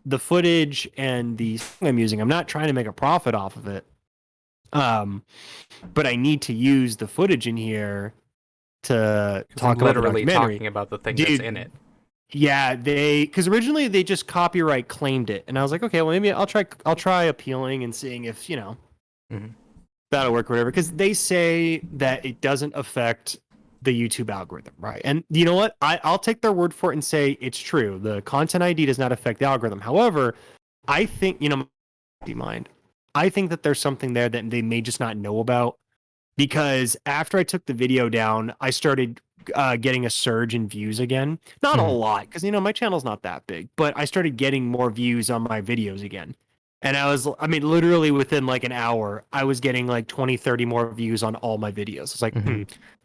the footage and the song I'm using, I'm not trying to make a profit off of it. But I need to use the footage in here to talk about the literally documentary. talking about the thing that's in it. Yeah, because originally they just copyright claimed it, and I was like, okay, well maybe I'll try appealing and seeing if that'll work or whatever. Because they say that it doesn't affect the YouTube algorithm, right? And you know what? I'll take their word for it and say it's true. The content ID does not affect the algorithm. However, I think I think that there's something there that they may just not know about. Because after I took the video down, I started getting a surge in views again. Not a lot, because my channel's not that big, but I started getting more views on my videos again. And literally within like an hour, I was getting like 20, 30 more views on all my videos. It's like,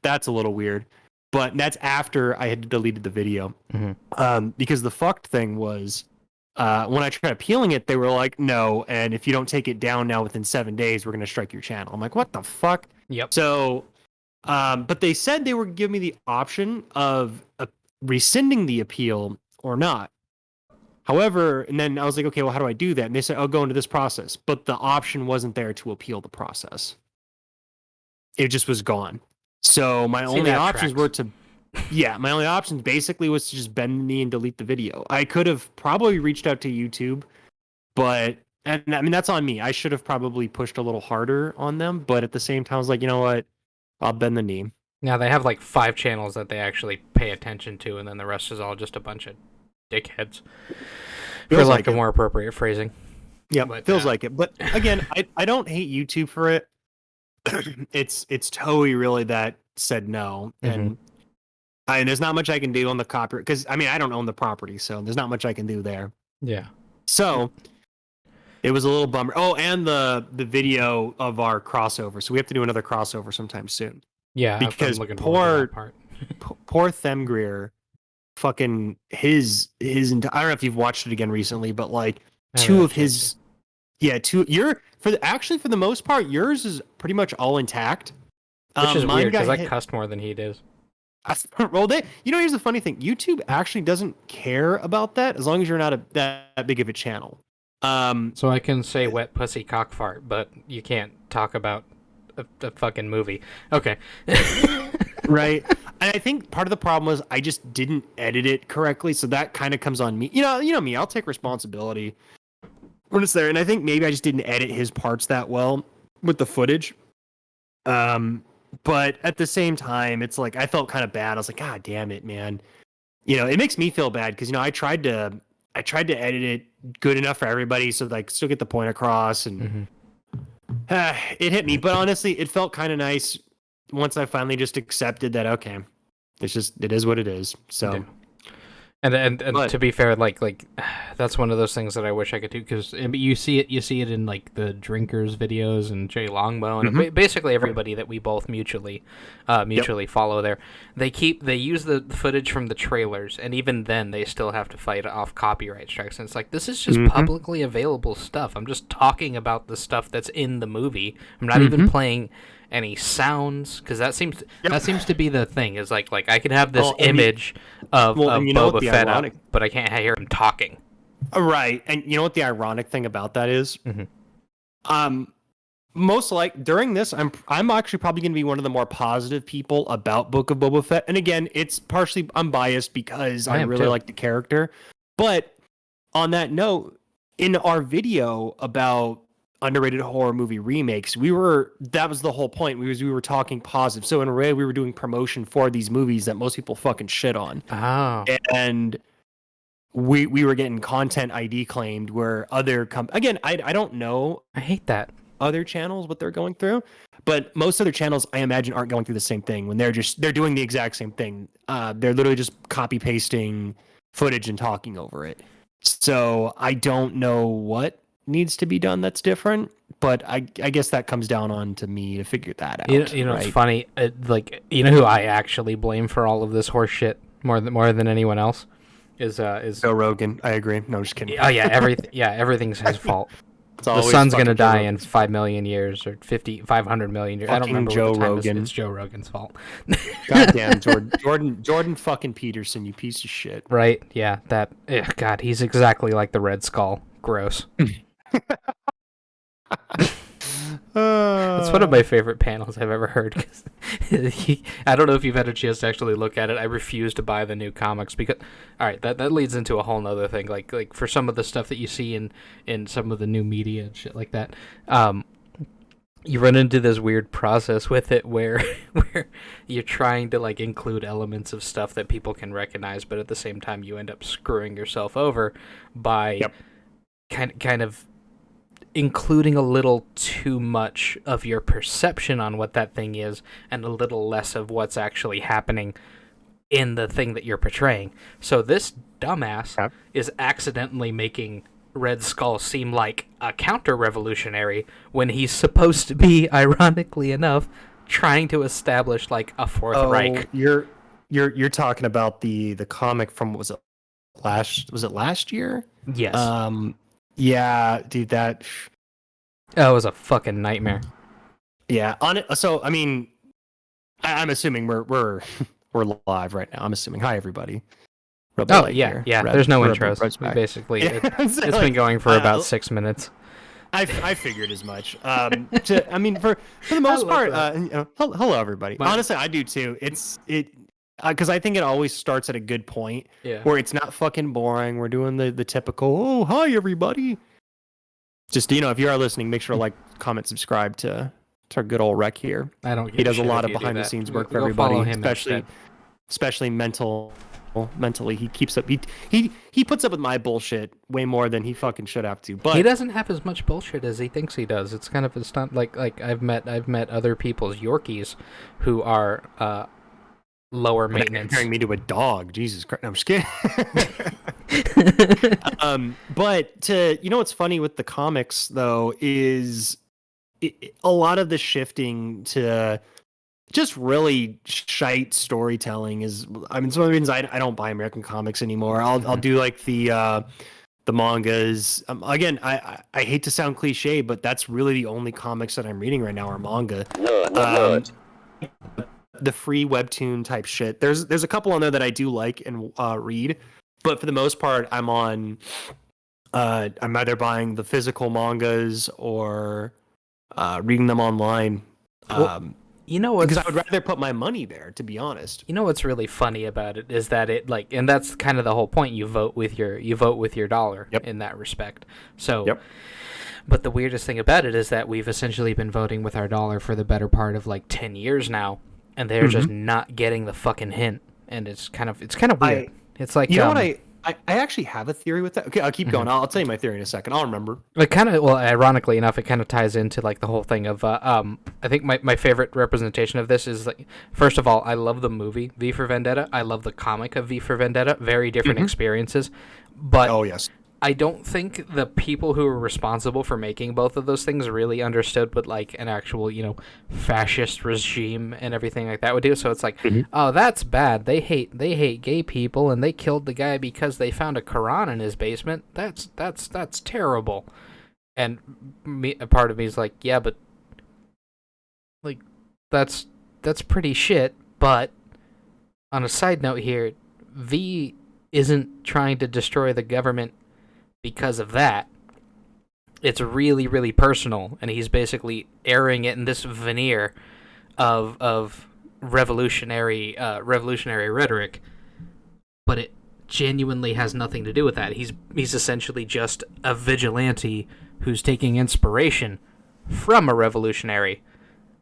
that's a little weird. But that's after I had deleted the video. Because the fucked thing was, when I tried appealing it, they were like, no, and if you don't take it down now within 7 days, we're going to strike your channel. I'm like, what the fuck? Yep. So, but they said they were giving me the option of rescinding the appeal or not. However, and then I was like, okay, well, how do I do that? And they said, I'll go into this process. But the option wasn't there to appeal the process. It just was gone. So my only options were to... Yeah, my only option basically was to just bend the knee and delete the video. I could have probably reached out to YouTube, but... And I mean, that's on me. I should have probably pushed a little harder on them, but at the same time, I was like, you know what? I'll bend the knee. Now, they have like 5 channels that they actually pay attention to, and then the rest is all just a bunch of dickheads. For like a more appropriate phrasing. Yeah, feels like it. But again, I don't hate YouTube for it. It's Toei really that said no. And there's not much I can do on the copyright, because I don't own the property, so there's not much I can do there. Yeah. So... It was a little bummer. Oh, and the video of our crossover. So we have to do another crossover sometime soon. Yeah, because I'm looking forward to that part. Poor Themgreer, fucking his I don't know if you've watched it again recently, but like for the most part, yours is pretty much all intact. Which is weird because I cussed more than he does. Well, here's the funny thing: YouTube actually doesn't care about that as long as you're not that big of a channel. So I can say wet pussy cock fart, but you can't talk about a fucking movie. Okay. Right. And I think part of the problem was I just didn't edit it correctly, so that kind of comes on me. You know me, I'll take responsibility when it's there, and I think maybe I just didn't edit his parts that well with the footage. But at the same time, it's like I felt kind of bad. I was like, God damn it, man. It makes me feel bad because I tried to edit it good enough for everybody so like still get the point across, and it hit me. But honestly, it felt kind of nice once I finally just accepted that, okay, it is what it is. So yeah. And to be fair, like that's one of those things that I wish I could do, because you see it in like the drinkers videos and Jay Longbow and basically everybody that we both mutually follow there. They use the footage from the trailers, and even then they still have to fight off copyright strikes. And it's like, this is just publicly available stuff. I'm just talking about the stuff that's in the movie. I'm not even playing any sounds, because that seems to be the thing, is like I can have this image of Boba Fett up, but I can't hear him talking. Right. And you know what the ironic thing about that is? Most like during this, I'm actually probably going to be one of the more positive people about Book of Boba Fett. And again, it's partially I'm biased because I really like the character. But on that note, in our video about underrated horror movie remakes, that was the whole point. We were talking positive. So in a way, we were doing promotion for these movies that most people fucking shit on. Oh. And we were getting content ID claimed where other again, I don't know. I hate that. Other channels, what they're going through, but most other channels, I imagine, aren't going through the same thing when they're doing the exact same thing. They're literally just copy pasting footage and talking over it. So I don't know what needs to be done that's different, but I guess that comes down on to me to figure that out. Right? It's funny, who I actually blame for all of this horse shit more than anyone else is Joe Rogan. I agree. No, I'm just kidding. Oh yeah, everything's his fault. The sun's gonna die in 5 million years or 500 million years. I don't remember Joe what the time Rogan. It's Joe Rogan's fault. Goddamn, Jordan fucking Peterson, you piece of shit. Right? Yeah. God, he's exactly like the Red Skull. Gross. It's one of my favorite panels I've ever heard. Cause I don't know if you've had a chance to actually look at it. I refuse to buy the new comics because, all right, that leads into a whole nother thing. Like for some of the stuff that you see in some of the new media and shit like that, you run into this weird process with it where you're trying to like include elements of stuff that people can recognize, but at the same time you end up screwing yourself over by kind of including a little too much of your perception on what that thing is and a little less of what's actually happening in the thing that you're portraying. So this dumbass is accidentally making Red Skull seem like a counter-revolutionary when he's supposed to be, ironically enough, trying to establish like a Fourth Reich. You're talking about the comic from was it last year? Yes. Yeah, dude, that was a fucking nightmare. Yeah, so I mean, I'm assuming we're live right now. I'm assuming. Hi, everybody. Yeah. There's no intros. Basically, it's been going for about 6 minutes. I figured as much. For the most part, hello everybody. Honestly, I do too. Because I think it always starts at a good point where it's not fucking boring. We're doing the typical, oh, hi, everybody. Just, if you are listening, make sure to like, comment, subscribe to our good old Rec here. He does a lot of behind-the-scenes work for everybody, especially mentally. He keeps up. He puts up with my bullshit way more than he fucking should have to. But he doesn't have as much bullshit as he thinks he does. It's not like I've met other people's Yorkies who are lower maintenance. Comparing me to a dog, Jesus Christ! No, I'm just kidding. But what's funny with the comics though is a lot of the shifting to just really shite storytelling is. I mean, some of the reasons I don't buy American comics anymore. I'll do like the mangas. Again, I hate to sound cliche, but that's really the only comics that I'm reading right now are manga. The free webtoon type shit. There's a couple on there that I do like and read, but for the most part, I'm either buying the physical mangas or reading them online. Because I would rather put my money there, to be honest. You know what's really funny about it is that and that's kind of the whole point. You vote with your dollar in that respect. So. But the weirdest thing about it is that we've essentially been voting with our dollar for the better part of like 10 years now. And they're just not getting the fucking hint, and it's kind of weird. It's like what I actually have a theory with that. Okay, I'll keep going. I'll tell you my theory in a second. I'll remember. Ironically enough, it kind of ties into like the whole thing of I think my favorite representation of this is like, first of all, I love the movie V for Vendetta. I love the comic of V for Vendetta. Very different experiences, but oh yes. I don't think the people who were responsible for making both of those things really understood what like an actual, fascist regime and everything like that would do. So it's like, oh, that's bad. They hate gay people and they killed the guy because they found a Quran in his basement. That's terrible. And a part of me is like, yeah, but like that's pretty shit. But on a side note here, V isn't trying to destroy the government because of that. It's really, really personal, and he's basically airing it in this veneer of revolutionary rhetoric, but it genuinely has nothing to do with that. He's essentially just a vigilante who's taking inspiration from a revolutionary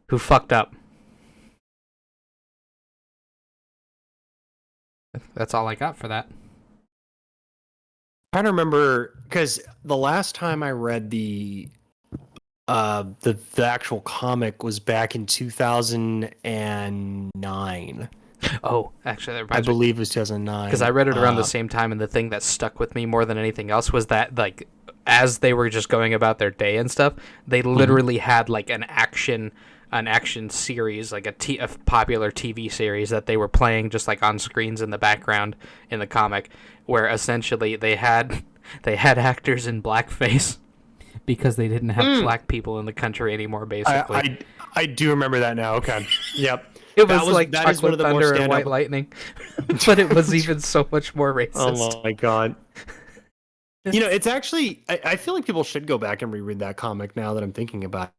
who fucked up. That's all I got for that. I don't remember because the last time I read the actual comic was back in 2009. Oh, actually, I believe it was 2009 because I read it around the same time, and the thing that stuck with me more than anything else was that like as they were just going about their day and stuff, they literally had like an action series, like a popular TV series that they were playing just like on screens in the background in the comic, where essentially they had actors in blackface because they didn't have black people in the country anymore. Basically, I do remember that now. Okay, yep. It was like that is one of the more Thunder and White Lightning, but it was even so much more racist. Oh my god. It's actually, I feel like people should go back and reread that comic now that I'm thinking about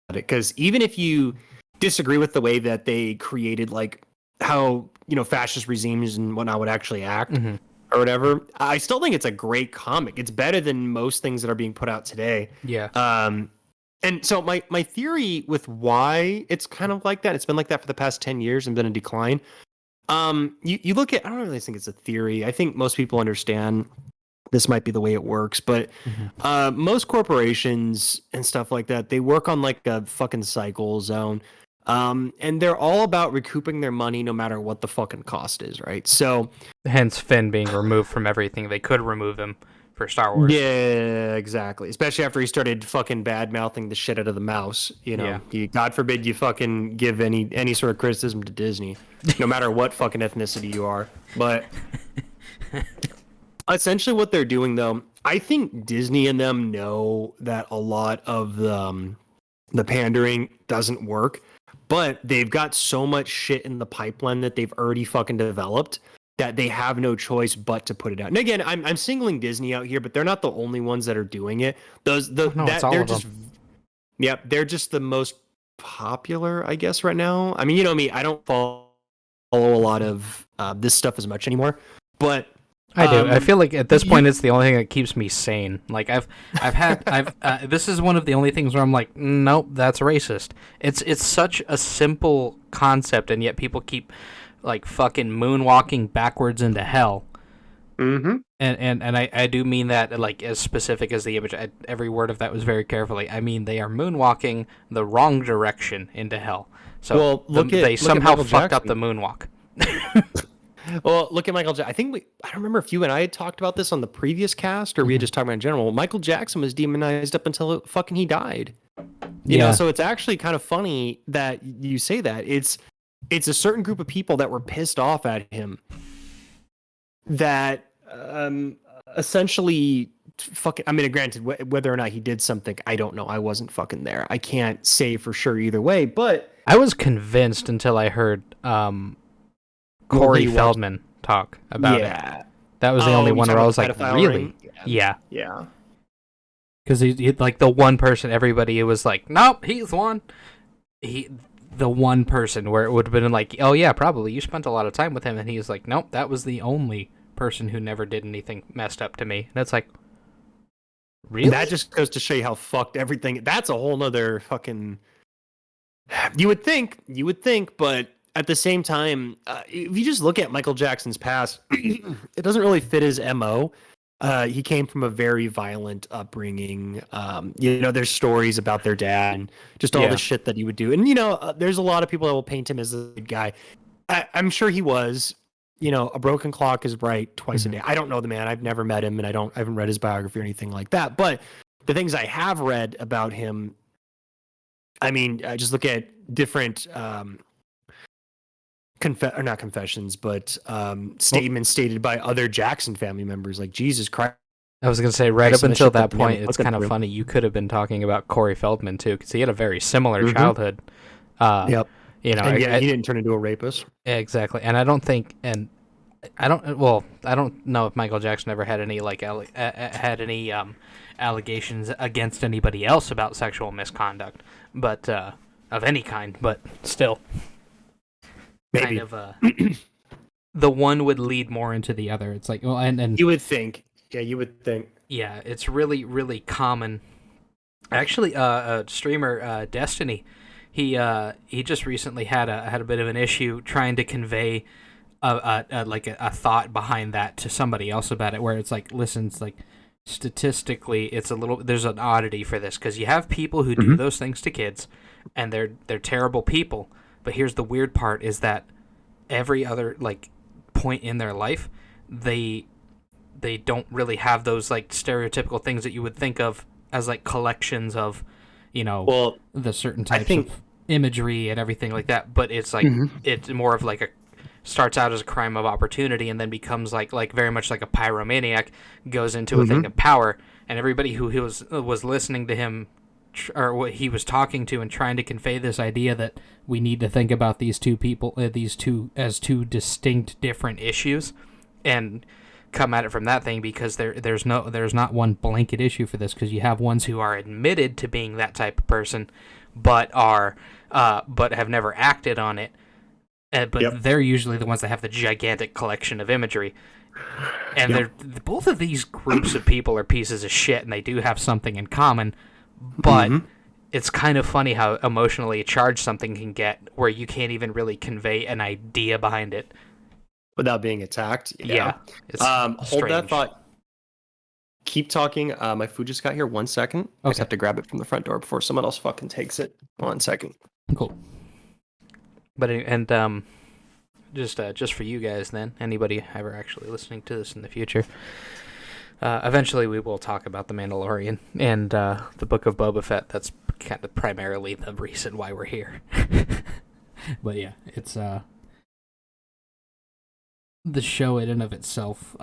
it, because even if you disagree with the way that they created, like, how, fascist regimes and whatnot would actually act or whatever, I still think it's a great comic. It's better than most things that are being put out today. Yeah. And so my theory with why it's kind of like that, it's been like that for the past 10 years and been in decline. You look at, I don't really think it's a theory. I think most people understand this might be the way it works, but most corporations and stuff like that, they work on like a fucking cycle zone. And they're all about recouping their money no matter what the fucking cost is, right? So hence Finn being removed from everything. They could remove him for Star Wars. Yeah, exactly. Especially after he started fucking bad mouthing the shit out of the mouse. God forbid you fucking give any sort of criticism to Disney, no matter what fucking ethnicity you are. But essentially what they're doing, though, I think Disney and them know that a lot of the pandering doesn't work, but they've got so much shit in the pipeline that they've already fucking developed that they have no choice but to put it out. And again, I'm singling Disney out here, but they're not the only ones that are doing it. They're just the most popular, I guess, right now. I mean, you know me, I don't follow a lot of this stuff as much anymore, but I do. I feel like at this point it's the only thing that keeps me sane. Like this is one of the only things where I'm like, nope, that's racist. It's such a simple concept, and yet people keep like fucking moonwalking backwards into hell. Mm-hmm. And I do mean that like as specific as the image. Every word of that was very carefully. I mean they are moonwalking the wrong direction into hell. So they somehow fucked up the moonwalk. Well, look at Michael Jackson. I don't remember if you and I had talked about this on the previous cast or we had just talked about in general. Michael Jackson was demonized up until fucking he died. You know, so it's actually kind of funny that you say that. It's a certain group of people that were pissed off at him that essentially fucking, I mean, granted, whether or not he did something, I don't know. I wasn't fucking there. I can't say for sure either way, but I was convinced until I heard Corey Feldman talk about it. That was the only one where I was like, really? Yeah. Yeah. Because he like the one person, everybody was like, nope, he's one. The one person where it would have been like, oh yeah, probably you spent a lot of time with him, and he's like, nope, that was the only person who never did anything messed up to me. And it's like, really? That just goes to show you how fucked everything. That's a whole nother fucking. You would think, but at the same time, if you just look at Michael Jackson's past, it doesn't really fit his MO. He came from a very violent upbringing. There's stories about their dad and just all the shit that he would do. And, there's a lot of people that will paint him as a good guy. I'm sure he was. A broken clock is right twice a day. I don't know the man. I've never met him, and I haven't read his biography or anything like that. But the things I have read about him, I mean, just look at different not confessions, but statements stated by other Jackson family members. Like, Jesus Christ. I was going to say, right up until that point, it's kind of funny. You could have been talking about Corey Feldman, too, because he had a very similar childhood. Yep. He didn't turn into a rapist. Exactly. And I don't think, I don't know if Michael Jackson ever had any, like, allegations against anybody else about sexual misconduct, but, of any kind, but still. Maybe. Kind of, the one would lead more into the other. It's like, well, and you would think. Yeah, you would think. Yeah, it's really, really common. Actually, streamer Destiny, he just recently had a bit of an issue trying to convey a thought behind that to somebody else about it, where it's like, listen, it's like statistically, there's an oddity for this, because you have people who do those things to kids, and they're terrible people. But here's the weird part, is that every other like point in their life, they don't really have those like stereotypical things that you would think of as like collections of, the certain types of imagery and everything like that. But it's like it's more of like starts out as a crime of opportunity and then becomes like very much like a pyromaniac, goes into a thing of power, and everybody who he was listening to him, or what he was talking to, and trying to convey this idea that we need to think about these two people, these two as two distinct, different issues, and come at it from that thing, because there's not one blanket issue for this, because you have ones who are admitted to being that type of person, but have never acted on it. But they're usually the ones that have the gigantic collection of imagery. And they're both of these groups of people are pieces of shit, and they do have something in common. But it's kind of funny how emotionally charged something can get, where you can't even really convey an idea behind it without being attacked. Yeah. It's hold that thought. Keep talking. My food just got here. 1 second. I just have to grab it from the front door before someone else fucking takes it. 1 second. Cool. But just for you guys, then, anybody ever actually listening to this in the future, eventually we will talk about the Mandalorian and the Book of Boba Fett. That's kind of primarily the reason why we're here. But yeah, it's the show in and of itself.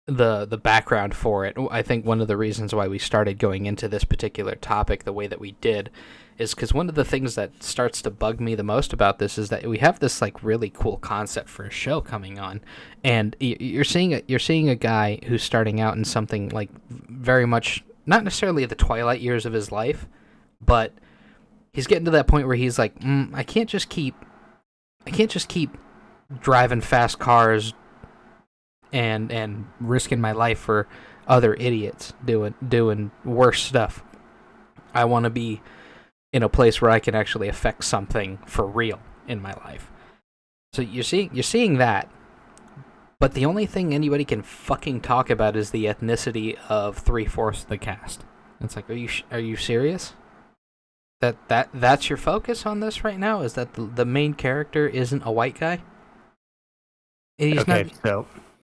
The background for it. I think one of the reasons why we started going into this particular topic the way that we did is because one of the things that starts to bug me the most about this is that we have this like really cool concept for a show coming on, and you're seeing a guy who's starting out in something like very much not necessarily the twilight years of his life, but he's getting to that point where he's like, I can't just keep driving fast cars and risking my life for other idiots doing worse stuff. I want to be in a place where I can actually affect something for real in my life. So you're seeing that, but the only thing anybody can fucking talk about is the ethnicity of 3/4 of the cast. It's like, are you serious? That's your focus on this right now? Is that the main character isn't a white guy? So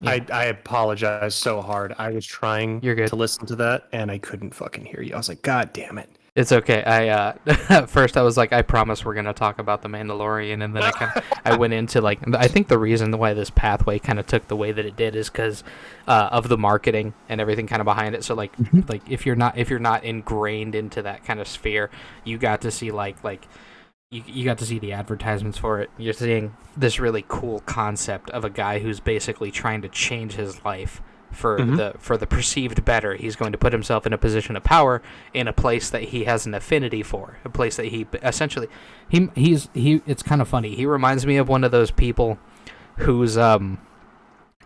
I apologize so hard. I was trying to listen to that, and I couldn't fucking hear you. I was like, God damn it. It's okay. At first I was like, I promise we're going to talk about the Mandalorian, and then I went into like, I think the reason why this pathway kind of took the way that it did is because of the marketing and everything kind of behind it. So like if you're not ingrained into that kind of sphere, you got to see you got to see the advertisements for it. You're seeing this really cool concept of a guy who's basically trying to change his life for the perceived better. He's going to put himself in a position of power in a place that he has an affinity for, a place that he essentially it's kind of funny. He reminds me of one of those people who's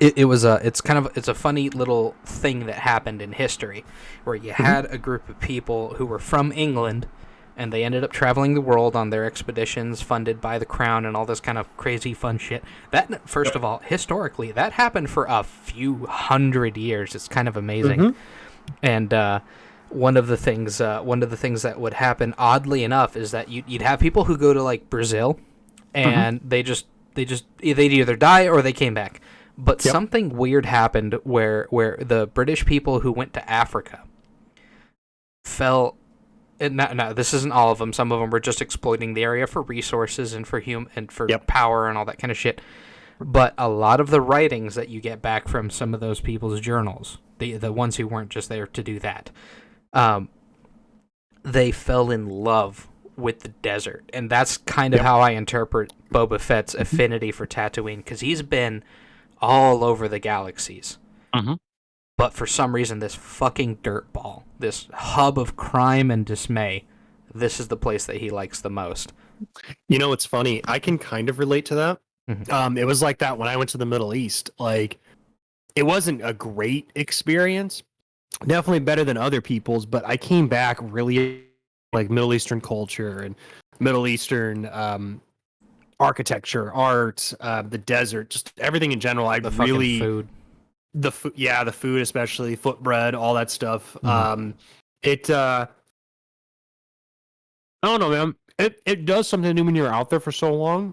it's a funny little thing that happened in history where you had a group of people who were from England, and they ended up traveling the world on their expeditions funded by the crown and all this kind of crazy fun shit. That, first of all, historically, that happened for a few hundred years. It's kind of amazing. And one of the things that would happen, oddly enough, is that you'd have people who go to like Brazil, and they'd either die or they came back. But something weird happened where the British people who went to Africa fell. No, this isn't all of them. Some of them were just exploiting the area for resources and for power and all that kind of shit. But a lot of the writings that you get back from some of those people's journals, the ones who weren't just there to do that, they fell in love with the desert. And that's kind of how I interpret Boba Fett's affinity for Tatooine, because he's been all over the galaxies. But for some reason, this fucking dirtball, this hub of crime and dismay, this is the place that he likes the most. You know, it's funny. I can kind of relate to that. It was like that when I went to the Middle East. Like, it wasn't a great experience. Definitely better than other people's, but I came back really like Middle Eastern culture and Middle Eastern architecture, art, the desert, just everything in general. I really... food. The food, especially footbread, all that stuff. I don't know, man. It does something new when you're out there for so long.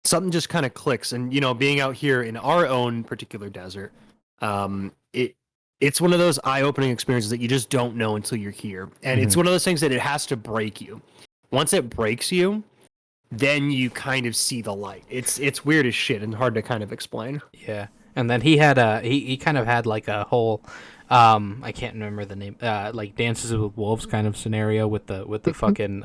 Something just kind of clicks, and being out here in our own particular desert, it's one of those eye-opening experiences that you just don't know until you're here, and it's one of those things that it has to break you. Once it breaks you, then you kind of see the light. It's weird as shit and hard to kind of explain. Yeah. And then he had he kind of had like a whole I can't remember the name. Like Dances with Wolves kind of scenario with the fucking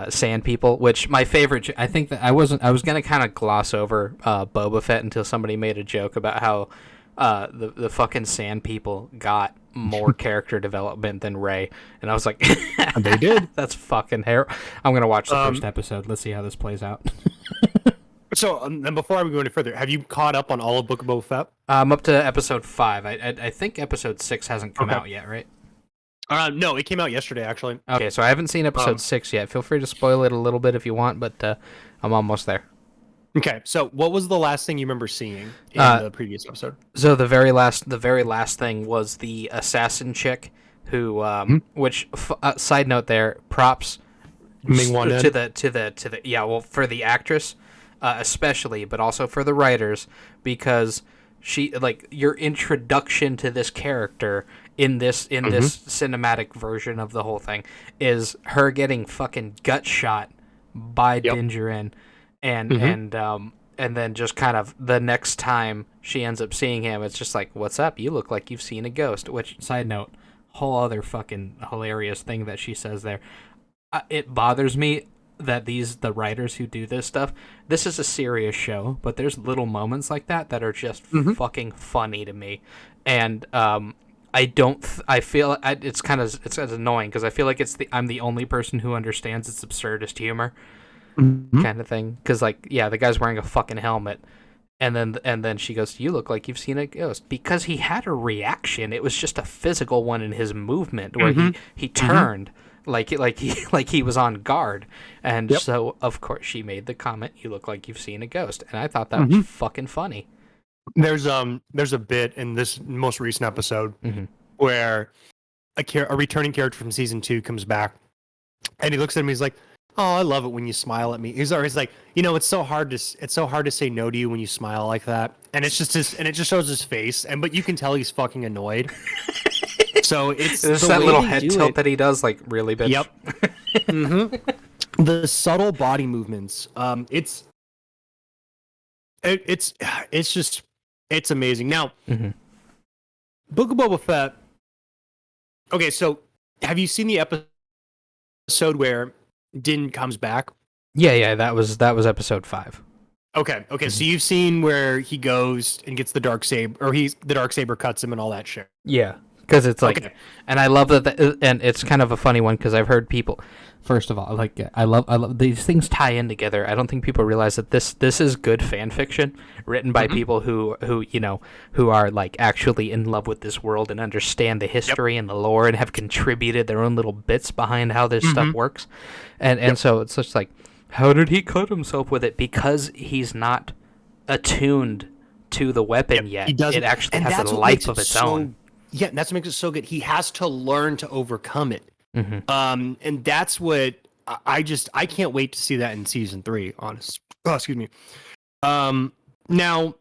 sand people. Which my favorite. I think that I was gonna kind of gloss over Boba Fett until somebody made a joke about how the fucking sand people got more character development than Rey, and I was like, they did. That's fucking hair. I'm gonna watch the first episode. Let's see how this plays out. So, and before we go any further, have you caught up on all of Book of Boba Fett? I'm up to episode 5. I think episode 6 hasn't come out yet, right? No, it came out yesterday, actually. Okay, so I haven't seen episode 6 yet. Feel free to spoil it a little bit if you want, but I'm almost there. Okay, so what was the last thing you remember seeing in the previous episode? So the very last thing was the assassin chick who, which side note there, props to the yeah, well, for the actress. Especially, but also for the writers, because she, like, your introduction to this character in this cinematic version of the whole thing is her getting fucking gut shot by Din Djarin, and then just kind of the next time she ends up seeing him, it's just like, what's up? You look like you've seen a ghost. Which, side note, whole other fucking hilarious thing that she says there. It bothers me that the writers who do this stuff, this is a serious show, but there's little moments like that are just fucking funny to me, and I feel it's kind of annoying because I feel like I'm the only person who understands its absurdist humor, kind of thing. Because, like, yeah, the guy's wearing a fucking helmet, and then she goes, "You look like you've seen a ghost," because he had a reaction. It was just a physical one in his movement where he turned. Like he was on guard, and so of course she made the comment, "You look like you've seen a ghost," and I thought that was fucking funny. There's a bit in this most recent episode where a returning character from season 2 comes back, and he looks at me. He's like, "Oh, I love it when you smile at me." He's always like, it's so hard to say no to you when you smile like that, and it just shows his face, but you can tell he's fucking annoyed. So it's that little head tilt that he does, like, really, bitch. Yep. The subtle body movements. It's amazing. Now, Book of Boba Fett. Okay, so have you seen the episode where Din comes back? Yeah, that was episode 5. Okay. So you've seen where he goes and gets the Darksaber, or the Darksaber cuts him and all that shit. Yeah. Because it's like, and I love that, and it's kind of a funny one because I've heard people. First of all, like, I love these things tie in together. I don't think people realize that this is good fan fiction written by people who are, like, actually in love with this world and understand the history and the lore and have contributed their own little bits behind how this stuff works, and so it's just like, how did he cut himself with it? Because he's not attuned to the weapon yet. He doesn't. It actually has a life of its own. Yeah, that's what makes it so good. He has to learn to overcome it. And that's what I can't wait to see that in season 3, honest. Oh, excuse me. Now,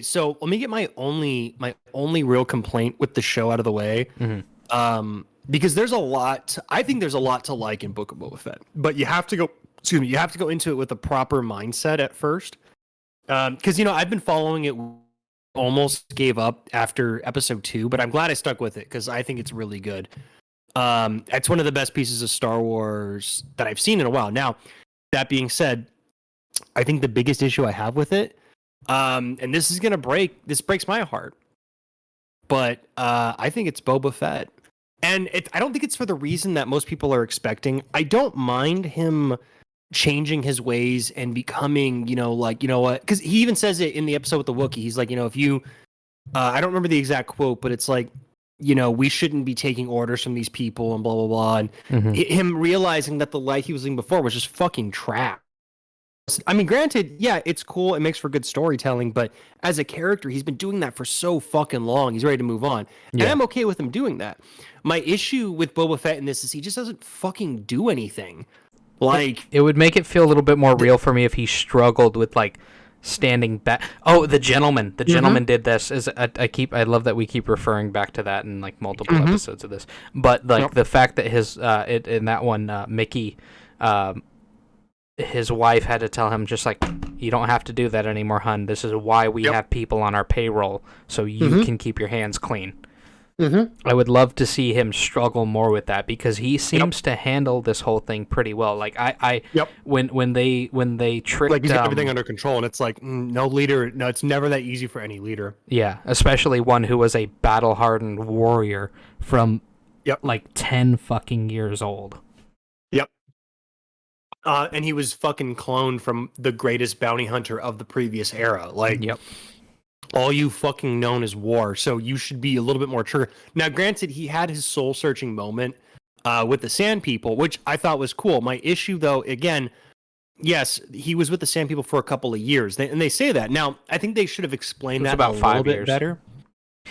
so let me get my only real complaint with the show out of the way. Because I think there's a lot to like in Book of Boba Fett, but you have to go into it with a proper mindset at first. Because, I've been following it, almost gave up after episode 2, but I'm glad I stuck with it because I think it's really good. It's one of the best pieces of Star Wars that I've seen in a while. Now, that being said, I think the biggest issue I have with it, and this breaks my heart, but I think it's Boba Fett. And I don't think it's for the reason that most people are expecting. I don't mind him changing his ways and becoming, what? Because he even says it in the episode with the Wookiee. He's like, if you, I don't remember the exact quote, but it's like, we shouldn't be taking orders from these people and blah, blah, blah. And him realizing that the life he was living before was just fucking trash. I mean, granted, yeah, it's cool. It makes for good storytelling, but as a character, he's been doing that for so fucking long. He's ready to move on. Yeah. And I'm okay with him doing that. My issue with Boba Fett in this is he just doesn't fucking do anything. Like, it would make it feel a little bit more real for me if he struggled with, like, standing back. Oh, the gentleman did this. I love that we keep referring back to that in, like, multiple episodes of this. But, like, the fact that his in that one Mickey his wife had to tell him, just like, you don't have to do that anymore, hun. This is why we have people on our payroll, so you can keep your hands clean. I would love to see him struggle more with that, because he seems to handle this whole thing pretty well. Like when they tricked, like he's got everything under control, and it's like no leader. No, it's never that easy for any leader. Yeah, especially one who was a battle-hardened warrior from like 10 fucking years old. Yep. And he was fucking cloned from the greatest bounty hunter of the previous era. Like, all you fucking known is war, so you should be a little bit more trigger. Now, granted, he had his soul-searching moment with the Sand People, which I thought was cool. My issue, though, again, yes, he was with the Sand People for a couple of years, and they say that. Now, I think they should have explained that about a 5 little years. bit better.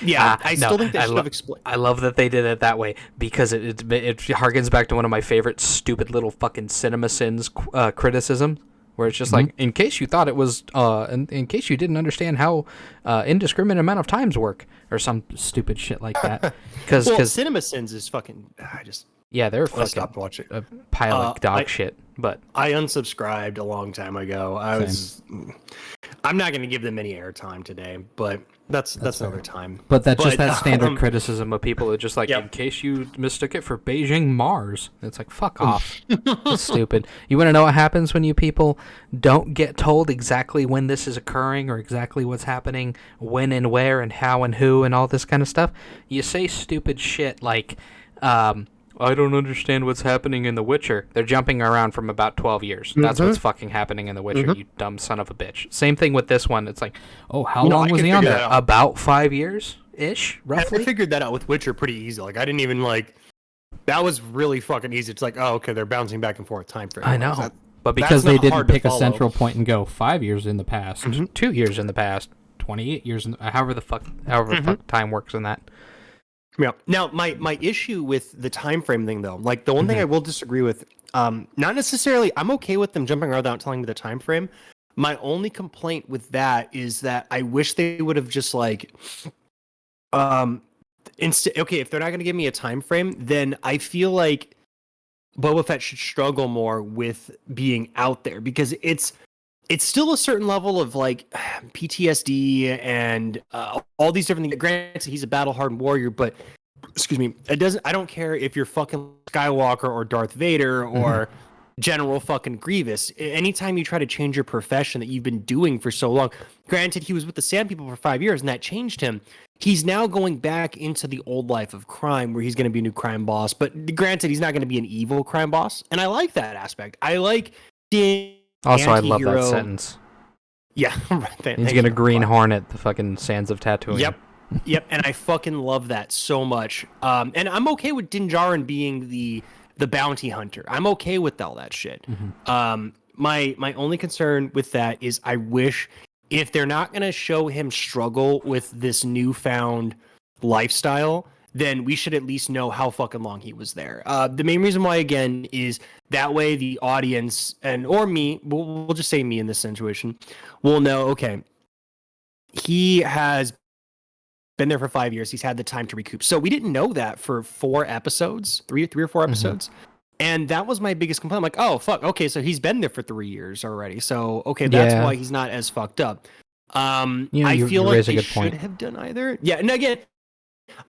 Yeah, I still think they should have explained. I love that they did it that way, because it harkens back to one of my favorite stupid little fucking CinemaSins criticisms, where it's just like, in case you thought it was, in case you didn't understand how indiscriminate amount of times work, or some stupid shit like that. Because CinemaSins is fucking. They're fucking stopped watching a pile of dog shit. But I unsubscribed a long time ago. I'm not going to give them any airtime today, but that's another time. But that's just that standard criticism of people that just like, in case you mistook it for Beijing Mars. It's like, fuck off. It's stupid. You want to know what happens when you people don't get told exactly when this is occurring, or exactly what's happening, when and where and how and who and all this kind of stuff? You say stupid shit like, I don't understand what's happening in The Witcher. They're jumping around from about 12 years. That's what's fucking happening in The Witcher, you dumb son of a bitch. Same thing with this one. It's like, how long was he on there? About 5 years-ish, roughly? I figured that out with Witcher pretty easy. Like, I didn't even, that was really fucking easy. It's like, oh, okay, they're bouncing back and forth time frame. I know. But because they didn't pick a central point and go 5 years in the past, 2 years in the past, 28 years, however the fuck time works in that. Yeah. Now, my issue with the time frame thing, though, like the one thing I will disagree with, not necessarily, I'm okay with them jumping around without telling me the time frame. My only complaint with that is that I wish they would have just okay, if they're not going to give me a time frame, then I feel like Boba Fett should struggle more with being out there, because it's still a certain level of like PTSD and all these different things. Granted, he's a battle-hardened warrior, but excuse me, I don't care if you're fucking Skywalker or Darth Vader or General fucking Grievous. Anytime you try to change your profession that you've been doing for so long, granted, he was with the Sand People for 5 years and that changed him. He's now going back into the old life of crime, where he's going to be a new crime boss. But granted, he's not going to be an evil crime boss, and I like that aspect. I like seeing. Also, I love that sentence. Yeah, he's gonna greenhorn at the fucking sands of Tatooine. Yep, and I fucking love that so much. And I'm okay with Din Djarin being the bounty hunter. I'm okay with all that shit. My only concern with that is I wish, if they're not gonna show him struggle with this newfound lifestyle, then we should at least know how fucking long he was there. The main reason why, again, is that way the audience or me, we'll just say me in this situation, will know, okay, he has been there for 5 years. He's had the time to recoup. So we didn't know that for 4 episodes, three or four episodes. And that was my biggest complaint. I'm like, oh, fuck, okay, so he's been there for 3 years already. So, okay, that's why he's not as fucked up. I feel like they should have done either. Yeah, and again,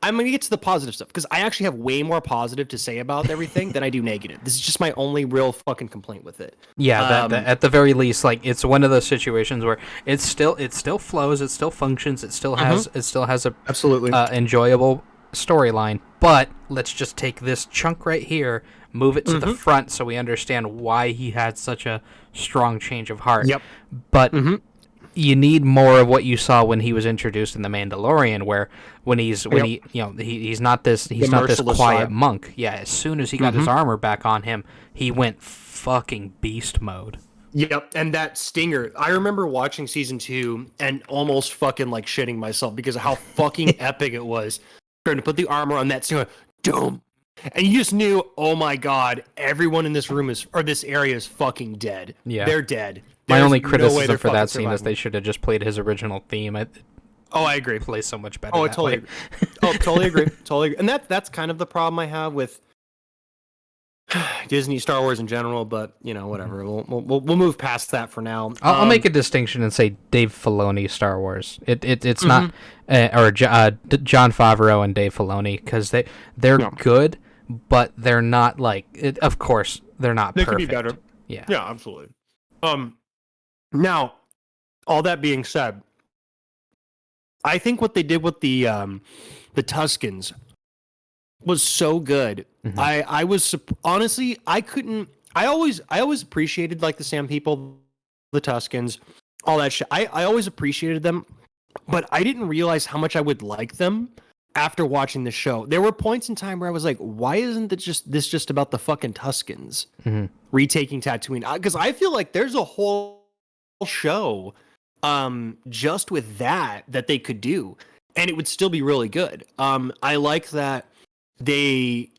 I'm going to get to the positive stuff, because I actually have way more positive to say about everything than I do negative. This is just my only real fucking complaint with it. Yeah, at the very least, like, it's one of those situations where it still flows, it still functions, it still has a absolutely enjoyable storyline. But let's just take this chunk right here, move it to the front, so we understand why he had such a strong change of heart. Yep. But you need more of what you saw when he was introduced in The Mandalorian, where he's not this quiet monk. Yeah, as soon as he got his armor back on him, he went fucking beast mode. Yep, and that stinger, I remember watching season 2 and almost fucking like shitting myself because of how fucking epic it was. Trying to put the armor on that stinger, doom. And you just knew, oh my god, everyone in this room this area is fucking dead. Yeah. They're dead. My only criticism for that scene is they should have just played his original theme. I agree. Plays so much better. Totally agree. Totally agree. And that's kind of the problem I have with Disney, Star Wars in general, but whatever. We'll move past that for now. I'll make a distinction and say Dave Filoni Star Wars. It's not John Favreau and Dave Filoni, because they're good, but they're not of course they're not they perfect. Could be better. Yeah, absolutely. Now, all that being said, I think what they did with the Tuskens was so good. Mm-hmm. I was honestly, I always appreciated the Sand People, the Tuskens, all that shit. I always appreciated them, but I didn't realize how much I would like them after watching the show. There were points in time where I was like, why isn't this just about the fucking Tuskens retaking Tatooine? Because I feel like there's a whole show just with that they could do, and it would still be really good. I like that they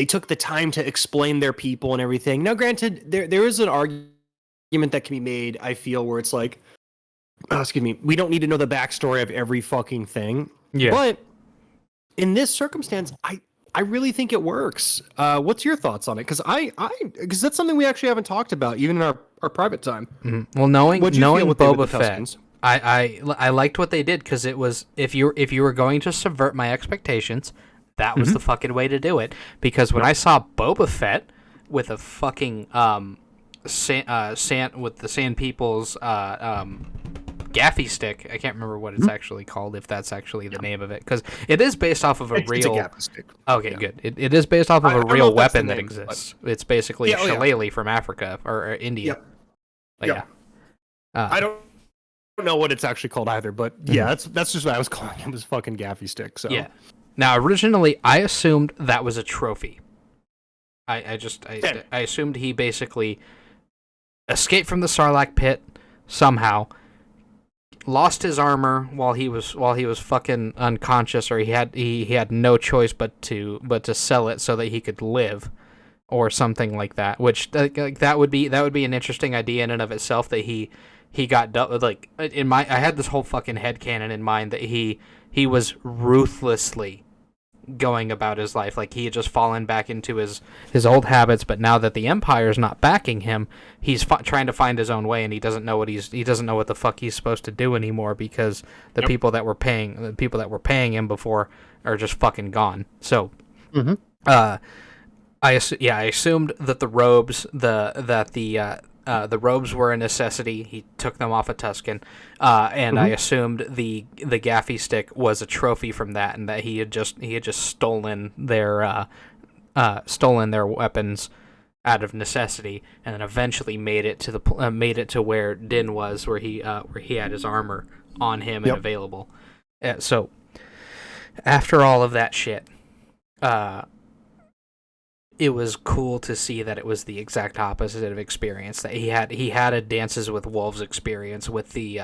took the time to explain their people and everything. Now, granted, there is an argument that can be made, I feel, where it's like, excuse me, we don't need to know the backstory of every fucking thing. Yeah. But in this circumstance, I really think it works. What's your thoughts on it? Because that's something we actually haven't talked about, even in our private time. Mm-hmm. Well, knowing Boba Fett, I liked what they did, because it was, if you were going to subvert my expectations, that was the fucking way to do it. Because when I saw Boba Fett with a fucking with the Sand People's gaffy stick, I can't remember what it's actually called, if that's actually the name of it, because it is based off of it's a gaffy stick. Okay, good. It is based off of a real weapon that exists. But... It's basically a shillelagh from Africa or India. Yeah. I don't know what it's actually called either, but yeah, that's just what I was calling it. It was fucking gaffy stick. So yeah. Now, originally, I assumed that was a trophy. I assumed he basically escaped from the Sarlacc pit somehow, lost his armor while he was fucking unconscious, or he had no choice but to sell it so that he could live, or something like that. Which that would be an interesting idea in and of itself, that he got I had this whole fucking headcanon in mind that he was ruthlessly going about his life, like he had just fallen back into his old habits, but now that the Empire's not backing him, he's trying to find his own way, and he doesn't know what the fuck he's supposed to do anymore, because the people that were paying him before are just fucking gone. So I assumed that the robes the robes were a necessity. He took them off a Tusken, and I assumed the gaffy stick was a trophy from that, and that he had just stolen their weapons out of necessity, and then eventually made it to where Din was, where he had his armor on him and available. So after all of that shit, it was cool to see that it was the exact opposite of experience, that he had a Dances with Wolves experience with the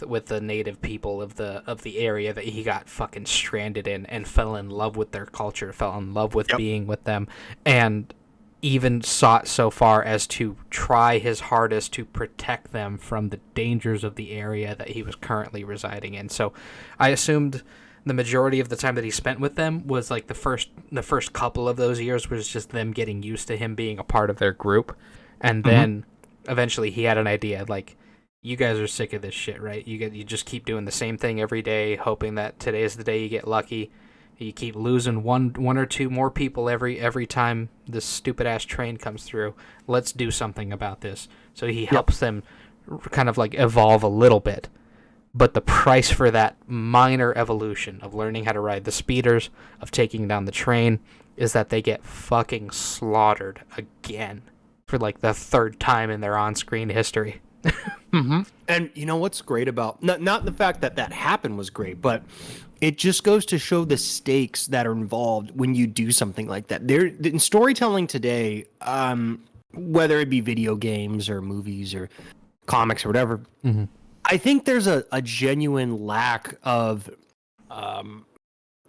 with the native people of the area that he got fucking stranded in, and fell in love with their culture, fell in love with being with them, and even sought so far as to try his hardest to protect them from the dangers of the area that he was currently residing in. So I assumed the majority of the time that he spent with them was like the first couple of those years was just them getting used to him being a part of their group, and then eventually he had an idea, like, you guys are sick of this shit, right? You just keep doing the same thing every day, hoping that today's the day you get lucky. You keep losing one or two more people every time this stupid ass train comes through. Let's do something about this. So he helps them kind of like evolve a little bit. But the price for that minor evolution of learning how to ride the speeders, of taking down the train, is that they get fucking slaughtered again for like the third time in their on-screen history. And you know what's great about, not the fact that happened was great, but it just goes to show the stakes that are involved when you do something like that. In storytelling today, whether it be video games or movies or comics or whatever, I think there's a genuine lack of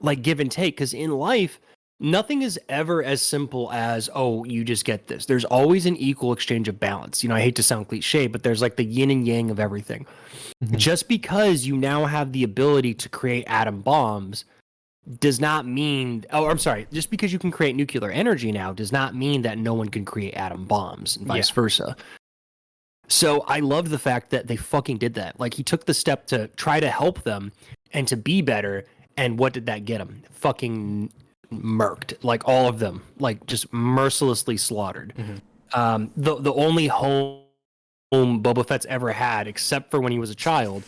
like give and take, because in life, nothing is ever as simple as, oh, you just get this. There's always an equal exchange of balance. I hate to sound cliche, but there's like the yin and yang of everything. Just because you now have the ability to create atom bombs does not mean, oh, I'm sorry, just because you can create nuclear energy now does not mean that no one can create atom bombs and vice versa. So I love the fact that they fucking did that. Like, he took the step to try to help them and to be better. And what did that get him? Fucking murked. Like, all of them. Like, just mercilessly slaughtered. The only home Boba Fett's ever had, except for when he was a child,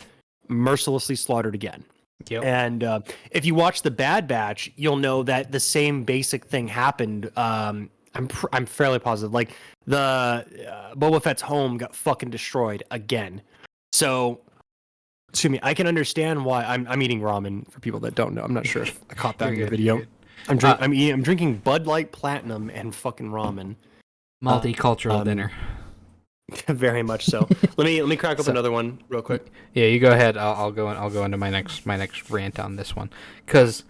mercilessly slaughtered again. Yep. And if you watch The Bad Batch, you'll know that the same basic thing happened. I'm fairly positive. Like, the Boba Fett's home got fucking destroyed again. So, excuse me, I can understand why I'm eating ramen. For people that don't know, I'm not sure if I caught that in the video. I'm drinking Bud Light Platinum and fucking ramen. Multicultural dinner. Very much so. Let me crack up another one real quick. Yeah, you go ahead. I'll go into my next rant on this one, because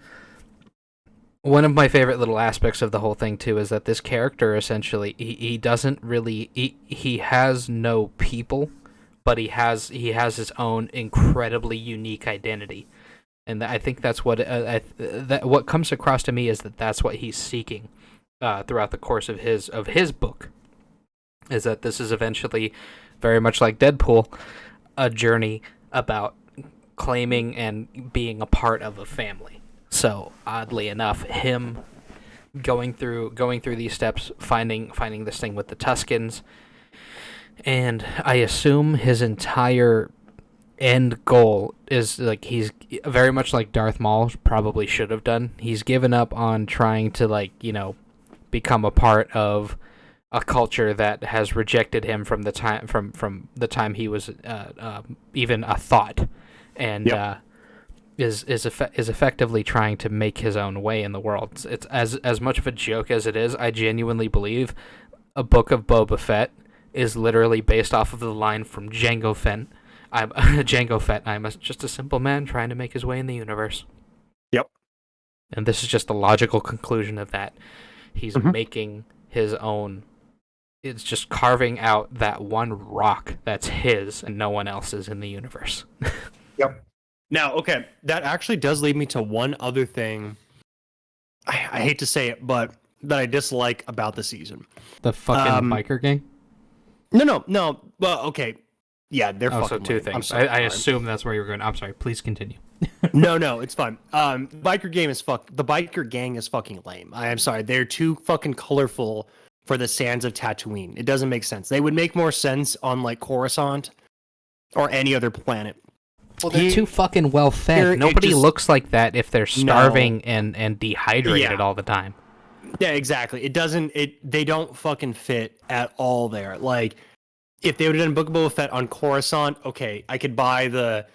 one of my favorite little aspects of the whole thing too is that this character essentially he doesn't really he has no people, but he has his own incredibly unique identity, and I think that's what what comes across to me is that that's what he's seeking throughout the course of his book. Is that this is eventually, very much like Deadpool, a journey about claiming and being a part of a family. So oddly enough, him going through these steps, finding this thing with the Tuskens, and I assume his entire end goal is, like, he's very much like Darth Maul probably should have done. He's given up on trying to, like, become a part of a culture that has rejected him from the time he was even a thought, and is effectively trying to make his own way in the world. It's as much of a joke as it is. I genuinely believe a book of Boba Fett is literally based off of the line from Jango Fett. I'm just a simple man trying to make his way in the universe. Yep. And this is just the logical conclusion of that. He's making his own. It's just carving out that one rock that's his and no one else's in the universe. Yep. Now, okay, that actually does lead me to one other thing. I hate to say it, but that I dislike about the season. The fucking biker gang? No. Well, okay. Yeah, they're fucking so two lame. things. Sorry, I assume that's where you were going. I'm sorry. Please continue. No, it's fine. The biker gang is fucking lame. I am sorry. They're too fucking colorful for the sands of Tatooine. It doesn't make sense. They would make more sense on, like, Coruscant or any other planet. Well, they're too fucking well fed. Nobody looks like that if they're starving and dehydrated all the time. Yeah, exactly. They don't fucking fit at all there. Like, if they would have done Book of Boba Fett on Coruscant, okay, I could buy the,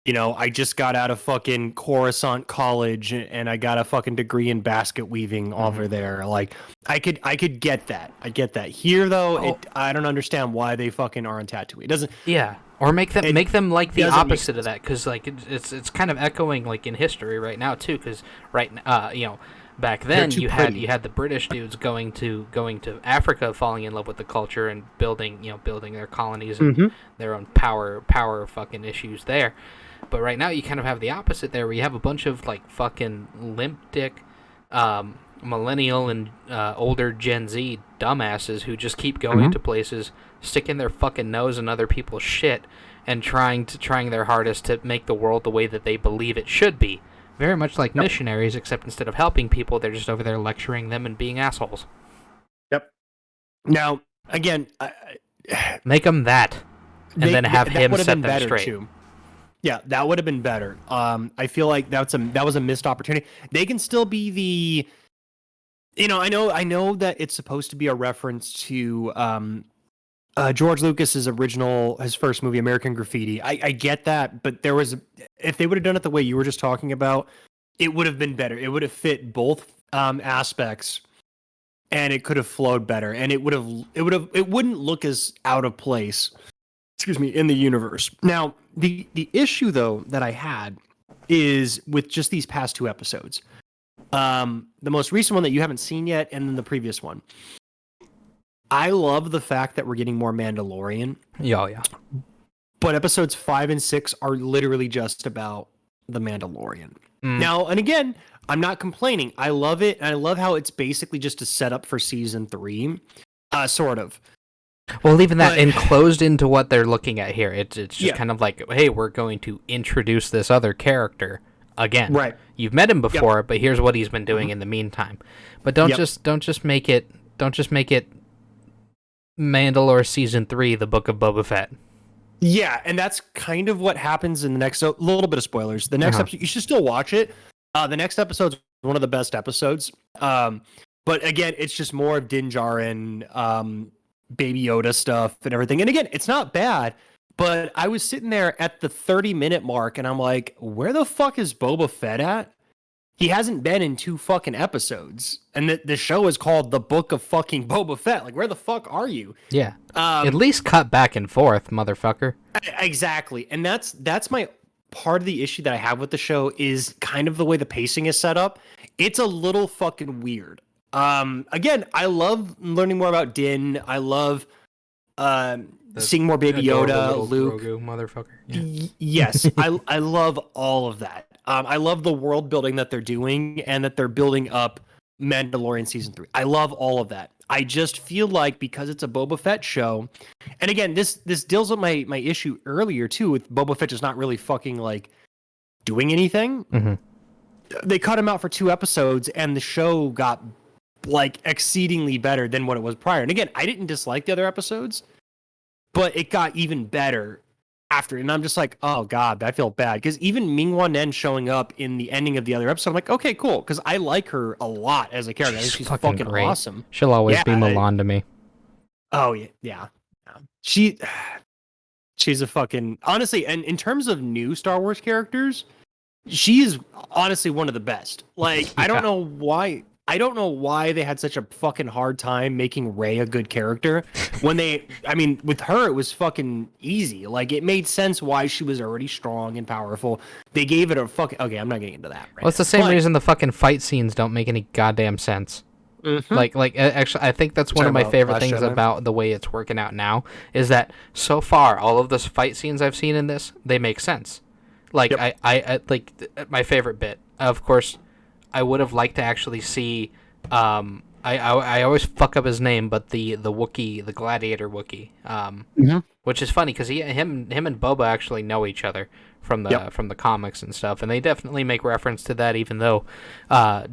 I just got out of fucking Coruscant College and I got a fucking degree in basket weaving over there. Like, I could get that. I get that. Here, though, I don't understand why they fucking are on Tatooine. It doesn't. Yeah. Or make them like the opposite of that, because, like, it's kind of echoing, like, in history right now too, because back then you had the British dudes going to Africa, falling in love with the culture and building their colonies and their own power fucking issues there. But right now you kind of have the opposite there, where you have a bunch of, like, fucking limp dick millennial and older Gen Z dumbasses who just keep going to places, sticking their fucking nose in other people's shit, and trying their hardest to make the world the way that they believe it should be. Very much like missionaries, except instead of helping people, they're just over there lecturing them and being assholes. Yep. Now, again, make them that, and then have him set them straight. Too. Yeah, that would have been better. I feel like that was a missed opportunity. They can still be the, I know that it's supposed to be a reference to George Lucas's his first movie, American Graffiti. I get that, but if they would have done it the way you were just talking about, it would have been better. It would have fit both aspects, and it could have flowed better, and it wouldn't look as out of place. Excuse me, in the universe. Now, the issue though that I had is with just these past two episodes. The most recent one that you haven't seen yet, and then the previous one. I love the fact that we're getting more Mandalorian. Yeah. But episodes 5 and 6 are literally just about the Mandalorian. Now, and again, I'm not complaining. I love it, and I love how it's basically just a setup for season 3, sort of. Well, even that enclosed into what they're looking at here, it's just kind of like, hey, we're going to introduce this other character again. Right. You've met him before, but here's what he's been doing in the meantime. But don't just make it Mandalore season 3, the Book of Boba Fett. Yeah, and that's kind of what happens in the next. So, a little bit of spoilers. The next episode, you should still watch it. The next episode's one of the best episodes. But again, it's just more of Din Djarin, Baby Yoda stuff and everything. And again, it's not bad. But I was sitting there at the 30-minute mark, and I'm like, where the fuck is Boba Fett at? He hasn't been in 2 fucking episodes, and the show is called The Book of fucking Boba Fett. Like, where the fuck are you? Yeah. At least cut back and forth, motherfucker. Exactly, and that's my part of the issue that I have with the show is kind of the way the pacing is set up. It's a little fucking weird. Again, I love learning more about Din. I love seeing more Baby Yoda, Luke, Grogu, motherfucker. Yeah. Yes, I love all of that. I love the world building that they're doing and that they're building up Mandalorian season 3. I love all of that. I just feel like because it's a Boba Fett show, and again, this deals with my issue earlier too with Boba Fett just not really fucking like doing anything. Mm-hmm. They cut him out for 2 episodes, and the show got like exceedingly better than what it was prior. And again, I didn't dislike the other episodes, but it got even better after. And I'm just like, oh god, I feel bad, because even Ming-Wan Nen showing up in the ending of the other episode, I'm like, okay, cool, because I like her a lot as a character. I think she's fucking great. Awesome. She'll always be Milan to me. Oh yeah. She's a fucking, honestly, and in terms of new Star Wars characters, she is honestly one of the best. Like, yeah. I don't know why they had such a fucking hard time making Rey a good character when with her, it was fucking easy. Like, it made sense why she was already strong and powerful. They gave it a fucking, okay, I'm not getting into that. Right, well, it's the same reason the fucking fight scenes don't make any goddamn sense. Mm-hmm. Like actually, I think that's one of my favorite things about the way it's working out now is that so far, all of the fight scenes I've seen in this, they make sense. Like, yep. I like my favorite bit, of course, I would have liked to actually see. I always fuck up his name, but the Wookiee, the Gladiator Wookiee, which is funny because him and Boba actually know each other from the comics and stuff, and they definitely make reference to that, even though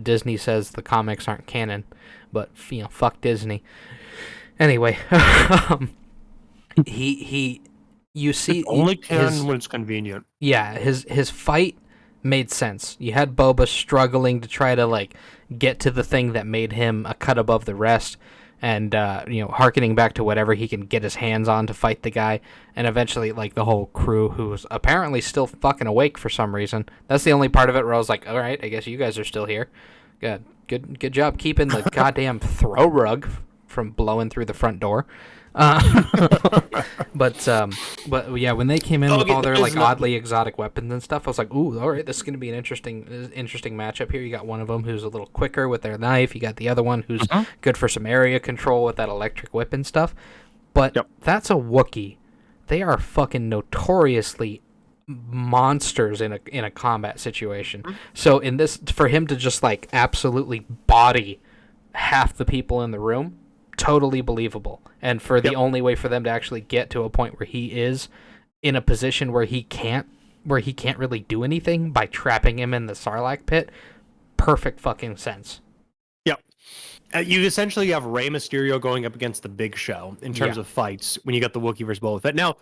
Disney says the comics aren't canon. But fuck Disney. Anyway, you see, only canon when it's convenient. Yeah, his fight made sense. You had Boba struggling to try to like get to the thing that made him a cut above the rest, and hearkening back to whatever he can get his hands on to fight the guy, and eventually like the whole crew who's apparently still fucking awake for some reason. That's the only part of it where I was like, all right, I guess you guys are still here. Good job keeping the goddamn throw rug from blowing through the front door. But yeah, when they came in with all their like oddly exotic weapons and stuff, I was like, ooh, all right, this is gonna be an interesting matchup here. You got one of them who's a little quicker with their knife. You got the other one who's good for some area control with that electric whip and stuff. But that's a Wookiee. They are fucking notoriously monsters in a combat situation. So in this, for him to just like absolutely body half the people in the room, totally believable. And for the only way for them to actually get to a point where he is in a position where he can't really do anything by trapping him in the Sarlacc pit, perfect fucking sense. Yep. You essentially have Rey Mysterio going up against the Big Show in terms of fights when you got the Wookiee versus Boba Fett. Now,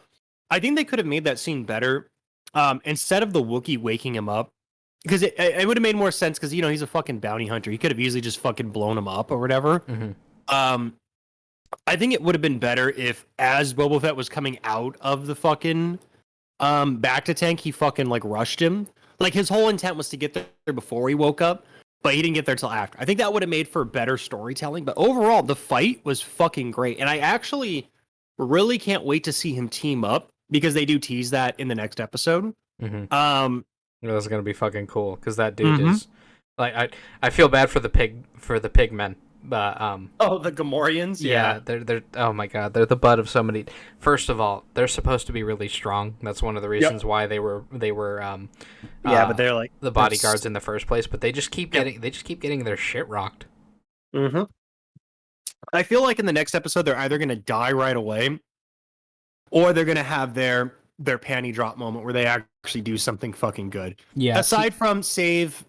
I think they could have made that scene better. Instead of the Wookiee waking him up, because it would have made more sense because, he's a fucking bounty hunter. He could have easily just fucking blown him up or whatever. Mm-hmm. I think it would have been better if, as Boba Fett was coming out of the fucking Bacta tank, he fucking like rushed him. Like, his whole intent was to get there before he woke up, but he didn't get there till after. I think that would have made for better storytelling. But overall, the fight was fucking great, and I actually really can't wait to see him team up, because they do tease that in the next episode. Mm-hmm. That's gonna be fucking cool, because that dude is like, I feel bad for the pig men. the Gamorreans. Yeah, they're oh my god, they're the butt of so many. First of all, they're supposed to be really strong. That's one of the reasons why they were but they're like the bodyguards in the first place. But they just keep getting their shit rocked. Mm-hmm. I feel like in the next episode they're either gonna die right away, or they're gonna have their panty drop moment where they actually do something fucking good. Yeah. Aside from save,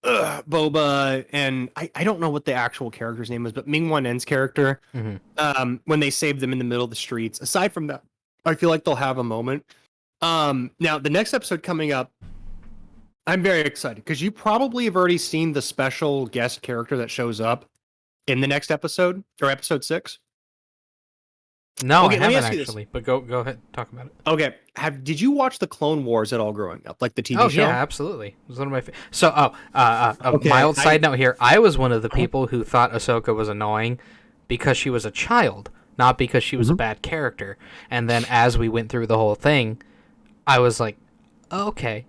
Boba, and I don't know what the actual character's name is, but Ming-Wan En's character, when they save them in the middle of the streets. Aside from that, I feel like they'll have a moment. Now the next episode coming up, I'm very excited because you probably have already seen the special guest character that shows up in the next episode or episode 6. No, okay, I haven't actually. But go ahead, talk about it. Okay, did you watch the Clone Wars at all growing up, like the TV show? Oh yeah, absolutely. It was one of my favorite. So, mild side note here. I was one of the people who thought Ahsoka was annoying because she was a child, not because she was a bad character. And then as we went through the whole thing, I was like, okay,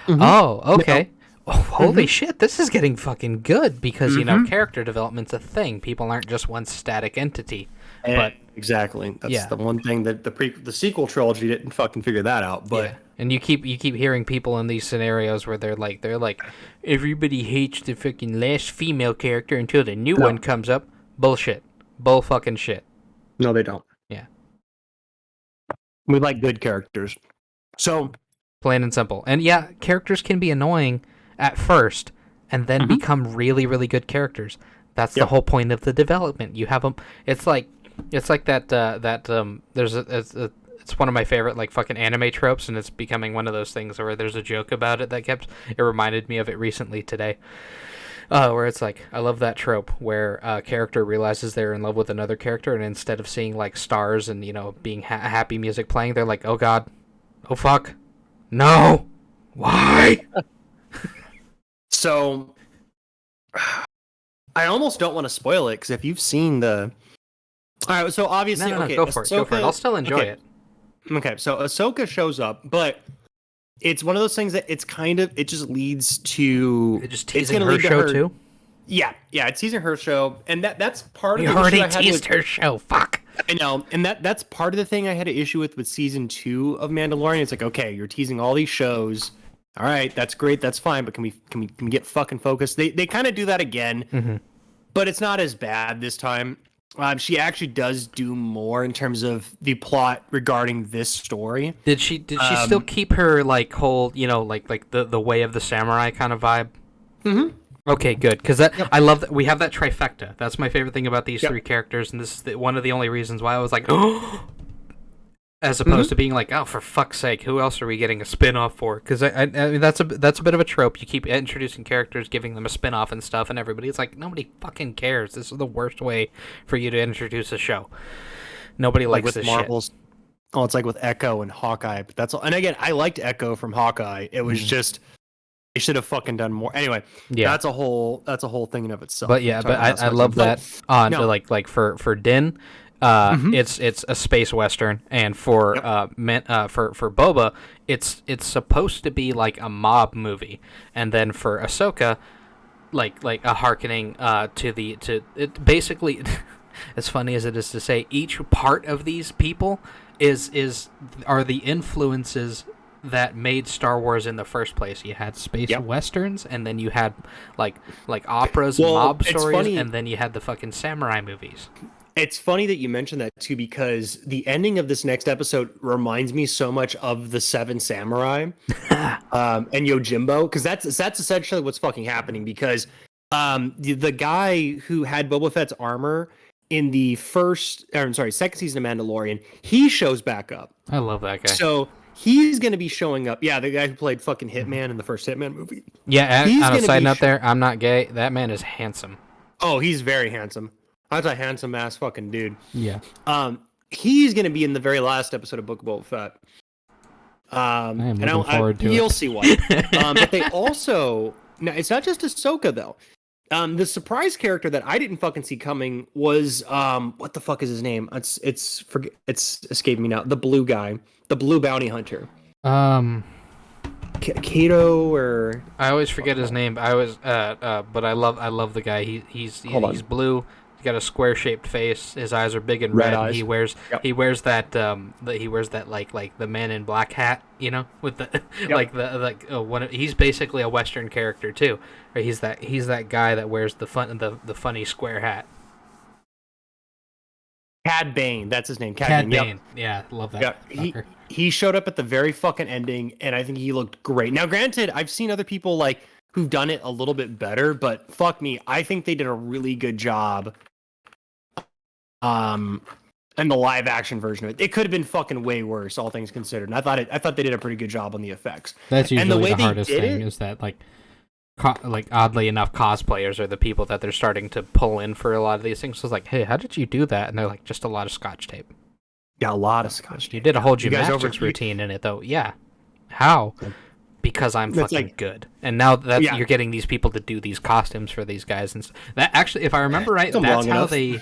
oh, okay. Oh, holy shit, this is getting fucking good because, character development's a thing. People aren't just one static entity. But exactly, that's the one thing that the sequel trilogy didn't fucking figure that out. But and you keep hearing people in these scenarios where they're like everybody hates the fucking last female character until the new one comes up. Bullshit, bull fucking shit. No, they don't. Yeah, we like good characters. So plain and simple. And yeah, characters can be annoying at first and then become really, really good characters. That's the whole point of the development. You have them. It's like that. There's it's one of my favorite like fucking anime tropes, and it's becoming one of those things where there's a joke about it it reminded me of it recently today. Where it's like, I love that trope where a character realizes they're in love with another character, and instead of seeing like stars and being happy music playing, they're like, oh god, oh fuck, no, why? So I almost don't want to spoil it, because if you've seen the... All right, so obviously... No, go for it. I'll still enjoy it. Okay, so Ahsoka shows up, but it's one of those things that it just leads to... It just teasing her show, too? Yeah, it's teasing her show, and that's part of the issue. You already teased her show, fuck! I know, and that's part of the thing I had an issue with season 2 of Mandalorian. It's like, okay, you're teasing all these shows... All right, that's great, that's fine, but can we get fucking focused? They kind of do that again, but it's not as bad this time. She actually does do more in terms of the plot regarding this story. Did she still keep her like whole, like the way of the samurai kind of vibe? Okay, good, because I love that we have that trifecta. That's my favorite thing about these 3 characters, and this is one of the only reasons why I was like, oh. As opposed to being like, oh, for fuck's sake, who else are we getting a spin-off for? Because I mean, that's a bit of a trope. You keep introducing characters, giving them a spin-off and stuff, and everybody's like, nobody fucking cares. This is the worst way for you to introduce a show. Nobody likes this Marvel's shit. Oh, it's like with Echo and Hawkeye. But that's all. And again, I liked Echo from Hawkeye. It was just they should have fucking done more. Anyway, that's a whole thing in of itself. But yeah, I love that on like for Din. It's a space western, and for Boba, it's supposed to be like a mob movie, and then for Ahsoka, like a hearkening to it. Basically, as funny as it is to say, each part of these people are the influences that made Star Wars in the first place. You had space westerns, and then you had like operas and mob stories, and then you had the fucking samurai movies. It's funny that you mentioned that too, because the ending of this next episode reminds me so much of the 7 Samurai and Yojimbo, because that's essentially what's fucking happening. Because the guy who had Boba Fett's armor in the second season of Mandalorian, he shows back up. I love that guy. So he's going to be showing up. Yeah, the guy who played fucking Hitman in the first Hitman movie. Yeah, on a side note there, I'm not gay. That man is handsome. Oh, he's very handsome. That's a handsome ass fucking dude. Yeah. He's gonna be in the very last episode of Book of Boba Fett. I am looking forward to it. You'll see why. But they also it's not just Ahsoka though. The surprise character that I didn't fucking see coming was what the fuck is his name? It's escaping me now. The blue guy, the blue bounty hunter. Kato or I always forget his name. But I love the guy. He's blue. He's got a square shaped face. His eyes are big and red. And eyes. he wears Yep. that like the Men in Black hat, with the yep. He's basically a Western character too. Or he's that guy that wears the funny square hat. Cad Bane, that's his name. Cad Bane. Yep. Yeah, love that. Yeah, he showed up at the very fucking ending, and I think he looked great. Now, granted, I've seen other people like who've done it a little bit better, but fuck me, I think they did a really good job. In the live action version of it, it could have been fucking way worse, all things considered. And I thought they did a pretty good job on the effects. That's usually the hardest thing. Is that like oddly enough, cosplayers are the people that they're starting to pull in for a lot of these things. So it's like, hey, how did you do that? And they're like, just a lot of Scotch tape. Yeah, a lot of Scotch tape. You did a whole gymnastics routine in it, though. Yeah. How? Because I'm fucking good. And now you're getting these people to do these costumes for these guys. And that actually, if I remember right, that's how they...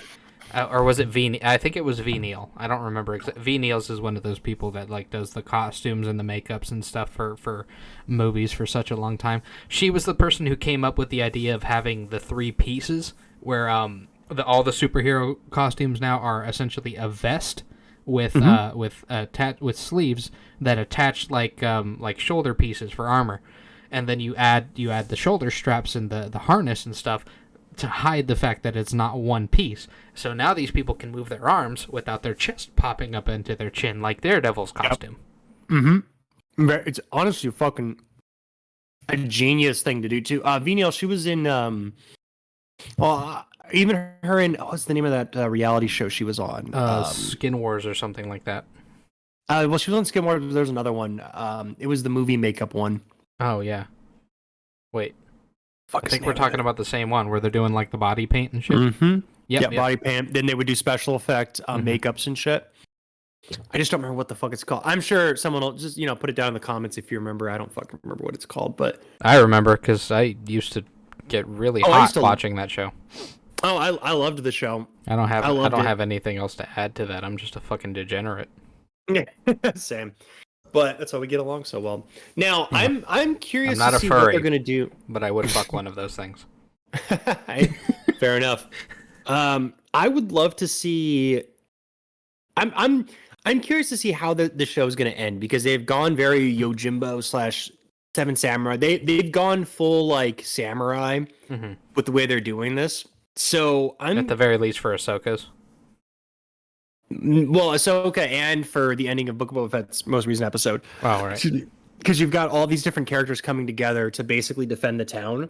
or was it V? I think it was V Neil. I don't remember. V Neil's is one of those people that like does the costumes and the makeups and stuff for movies for such a long time. She was the person who came up with the idea of having the 3 pieces, where all the superhero costumes now are essentially a vest with with sleeves that attach like shoulder pieces for armor, and then you add the shoulder straps and the harness and stuff to hide the fact that it's not one piece. So now these people can move their arms without their chest popping up into their chin like Daredevil's costume. Yep. Mm-hmm. It's honestly fucking a genius thing to do too. Venial, she was in even her in what's the name of that reality show she was on? Skin Wars or something like that. Well, she was on Skin Wars. There's another one. It was the movie makeup one. Oh yeah. Wait. I think we're talking about the same one where they're doing like the body paint and shit. Mm-hmm. Yep. Body paint. Then they would do special effect makeups and shit. I just don't remember what the fuck it's called. I'm sure someone will just put it down in the comments if you remember. I don't fucking remember what it's called, but I remember because I used to get really hot watching that show. Oh, I loved the show. I don't have anything else to add to that. I'm just a fucking degenerate. Yeah, same. But that's why we get along so well. Now, I'm curious to see what they're going to do. But I would fuck one of those things. Fair enough. I would love to see... I'm curious to see how the show is going to end, because they've gone very Yojimbo / Seven Samurai. They've gone full like samurai with the way they're doing this. So I'm at the very least for Ahsoka's. Well, Ahsoka, and for the ending of Book of Boba Fett's most recent episode. Oh, right. Because you've got all these different characters coming together to basically defend the town.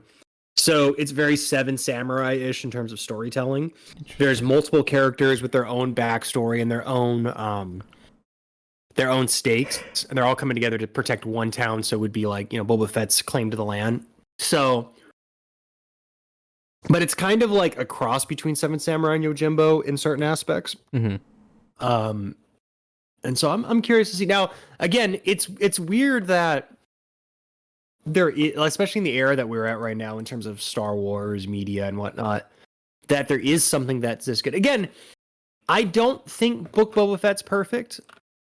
So it's very Seven Samurai-ish in terms of storytelling. There's multiple characters with their own backstory and their own stakes, and they're all coming together to protect one town. So it would be like Boba Fett's claim to the land. So, but it's kind of like a cross between Seven Samurai and Yojimbo in certain aspects. Mm-hmm. And so I'm curious to see. Now, again, it's weird that there is, especially in the era that we're at right now in terms of Star Wars media and whatnot, that there is something that's this good. Again, I don't think Book Boba Fett's perfect.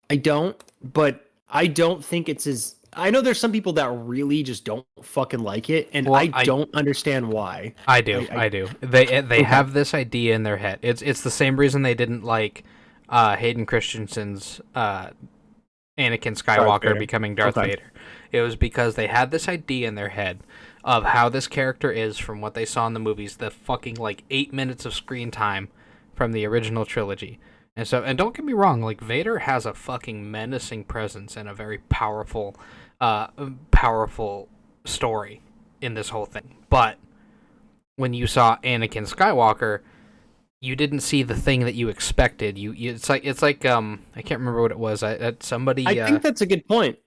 I don't, but I don't think it's as... I know there's some people that really just don't fucking like it, and I don't understand why. I do. They have this idea in their head. It's the same reason they didn't like Hayden Christensen's Anakin Skywalker becoming Darth Vader. It was because they had this idea in their head of how this character is from what they saw in the movies, the fucking 8 minutes of screen time from the original trilogy. And don't get me wrong, Vader has a fucking menacing presence and a very powerful story in this whole thing. But when you saw Anakin Skywalker, you didn't see the thing that you expected. It's like I can't remember what it was. I think that's a good point.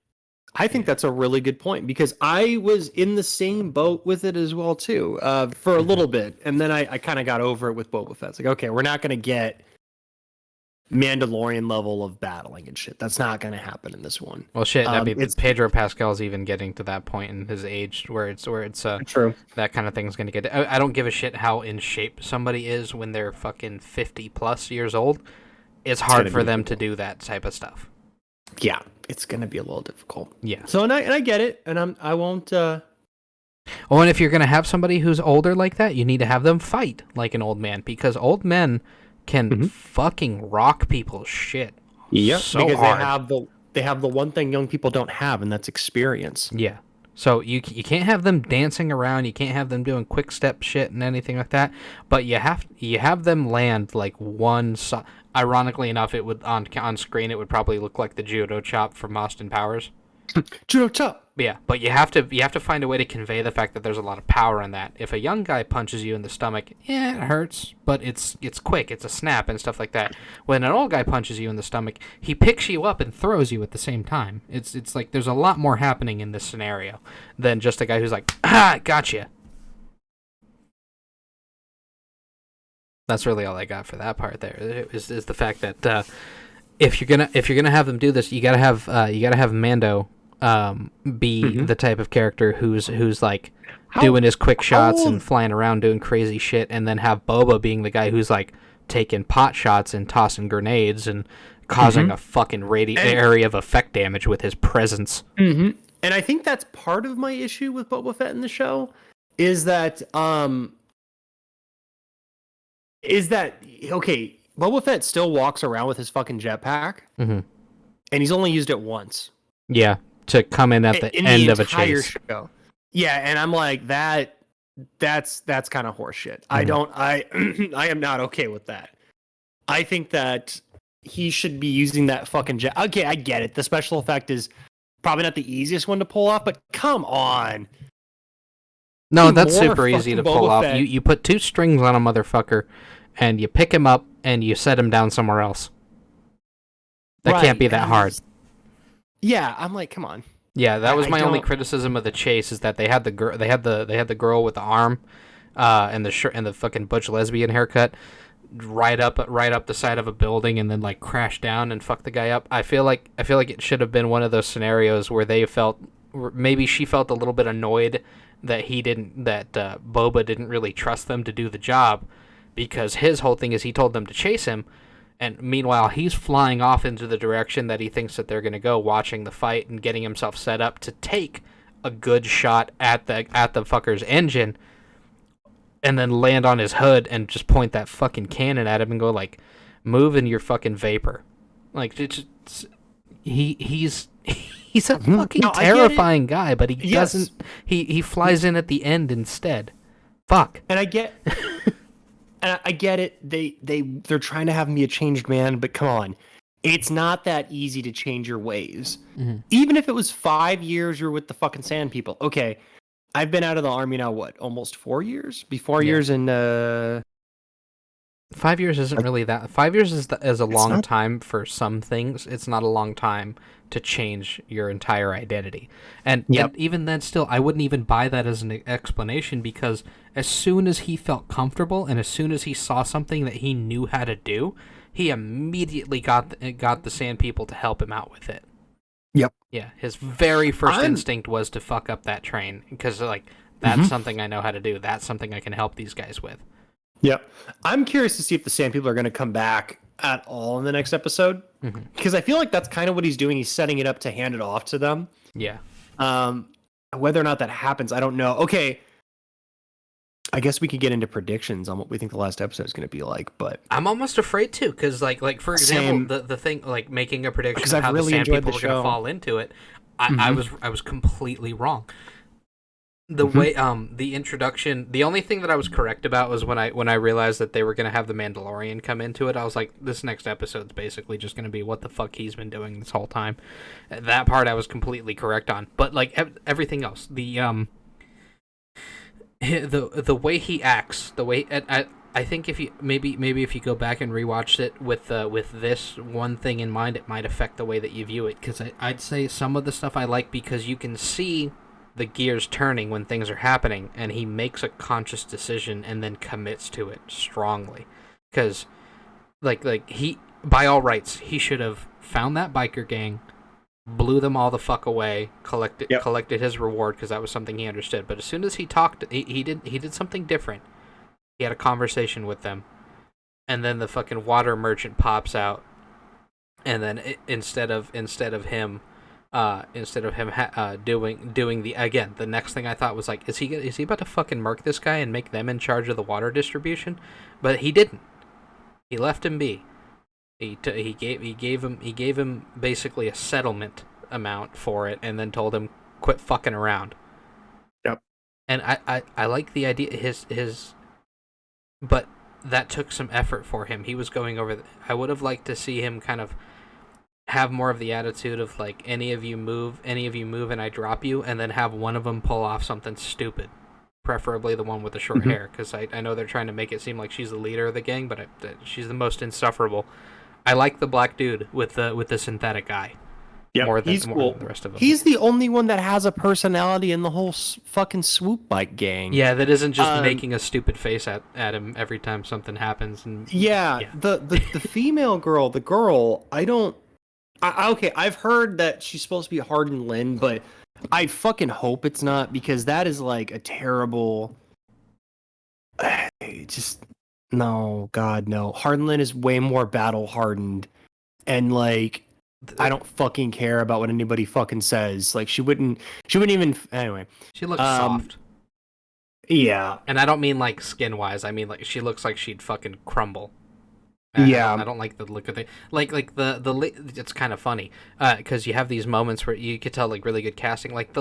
I think that's a really good point, because I was in the same boat with it as well too, for a little bit, and then I kind of got over it with Boba Fett. It's like, okay, we're not going to get Mandalorian level of battling and shit. That's not going to happen in this one. Well, shit. It's Pedro Pascal's even getting to that point in his age where it's true. That kind of thing's going to get. I don't give a shit how in shape somebody is when they're fucking 50 plus years old. It's hard for them to do that type of stuff. Yeah, it's gonna be a little difficult. Yeah. So and I get it, and I won't. Oh, and if you're gonna have somebody who's older like that, you need to have them fight like an old man, because old men can fucking rock people's shit. Yeah, so because hard. they have the one thing young people don't have, and that's experience. Yeah. So you can't have them dancing around. You can't have them doing quick step shit and anything like that. But you have them land like one. Ironically enough, it would on screen it would probably look like the judo chop from Austin Powers. Judo chop. Yeah, but you have to find a way to convey the fact that there's a lot of power in that. If a young guy punches you in the stomach, yeah, it hurts, but it's quick, it's a snap and stuff like that. When an old guy punches you in the stomach, he picks you up and throws you at the same time. It's like there's a lot more happening in this scenario than just a guy who's like, ah, gotcha. That's really all I got for that part. There is the fact that if you're gonna have them do this, you gotta have Mando be the type of character who's like doing his quick shots and flying around doing crazy shit, and then have Boba being the guy who's like taking pot shots and tossing grenades and causing a fucking area of effect damage with his presence. And I think that's part of my issue with Boba Fett in the show is that okay, Boba Fett still walks around with his fucking jetpack, and he's only used it once. Yeah, to come in at the end of a chase. Show. Yeah, and I'm like that's kind of horseshit. I am not okay with that. I think that he should be using that fucking jet. Okay, I get it. The special effect is probably not the easiest one to pull off, but come on. No, that's super easy to pull off. You put 2 strings on a motherfucker, and you pick him up, and you set him down somewhere else. That can't be that hard. Yeah, I'm like, come on. Yeah, that was my only criticism of the chase, is that they had the girl with the arm, and the shirt and the fucking butch lesbian haircut, right up the side of a building, and then like crash down and fuck the guy up. I feel like it should have been one of those scenarios where maybe she felt a little bit annoyed that Boba didn't really trust them to do the job, because his whole thing is he told them to chase him, and meanwhile he's flying off into the direction that he thinks that they're going to go, watching the fight and getting himself set up to take a good shot at the fucker's engine, and then land on his hood and just point that fucking cannon at him and go like, move in your fucking vapor. Like, he's a fucking terrifying guy, but he doesn't. He flies in at the end instead. Fuck. And I get it. They're trying to have him be a changed man, but come on, it's not that easy to change your ways. Even if it was 5 years you're with the fucking Sand People. Okay, I've been out of the army now. What, almost 4 years? Be 4 years in. 5 years isn't really that. 5 years is a long time for some things. It's not a long time to change your entire identity. And even then, still, I wouldn't even buy that as an explanation, because as soon as he felt comfortable and as soon as he saw something that he knew how to do, he immediately got the Sand People to help him out with it. Yep. Yeah, his very first instinct was to fuck up that train, because like that's something I know how to do. That's something I can help these guys with. Yep. I'm curious to see if the Sand People are going to come back at all in the next episode, because I feel like that's kind of what he's doing. He's setting it up to hand it off to them. Yeah. Whether or not that happens, I don't know. Okay. I guess we could get into predictions on what we think the last episode is going to be like, but I'm almost afraid to, because like for example, the thing, like making a prediction of how the Sand People are going to fall into it, I was completely wrong. The way the introduction, the only thing that I was correct about was when I realized that they were going to have the Mandalorian come into it. I was like, this next episode's basically just going to be what the fuck he's been doing this whole time. That part I was completely correct on, but like everything else, the way he acts, the way I think if you maybe if you go back and rewatch it with this one thing in mind, it might affect the way that you view it, because I'd say some of the stuff I like because you can see the gears turning when things are happening, and he makes a conscious decision and then commits to it strongly. Because, like he, by all rights, he should have found that biker gang, blew them all the fuck away, collected his reward, because that was something he understood. But as soon as he talked, he did something different. He had a conversation with them, and then the fucking water merchant pops out, and then instead of him instead of him doing the next thing I thought was like, is he about to fucking murk this guy and make them in charge of the water distribution? But he didn't. He left him be. He gave him basically a settlement amount for it, and then told him quit fucking around. Yep. And I like the idea but that took some effort for him. He was going over. I would have liked to see him kind of have more of the attitude of like, any of you move, and I drop you, and then have one of them pull off something stupid, preferably the one with the short hair, because I know they're trying to make it seem like she's the leader of the gang, but she's the most insufferable. I like the black dude with the synthetic eye. Yeah, more than the rest of them. He's the only one that has a personality in the whole fucking swoop bike gang. Yeah, that isn't just making a stupid face at him every time something happens. And the female girl, okay, I've heard that she's supposed to be Hardin Lynn, but I fucking hope it's not, because that is like a terrible. No, God, no. Hardin Lynn is way more battle hardened, and like, I don't fucking care about what anybody fucking says. Like, she wouldn't even. Anyway, she looks soft. Yeah, and I don't mean like skin wise. I mean like she looks like she'd fucking crumble. I don't like the look of it. Like the it's kind of funny because you have these moments where you could tell like really good casting. Like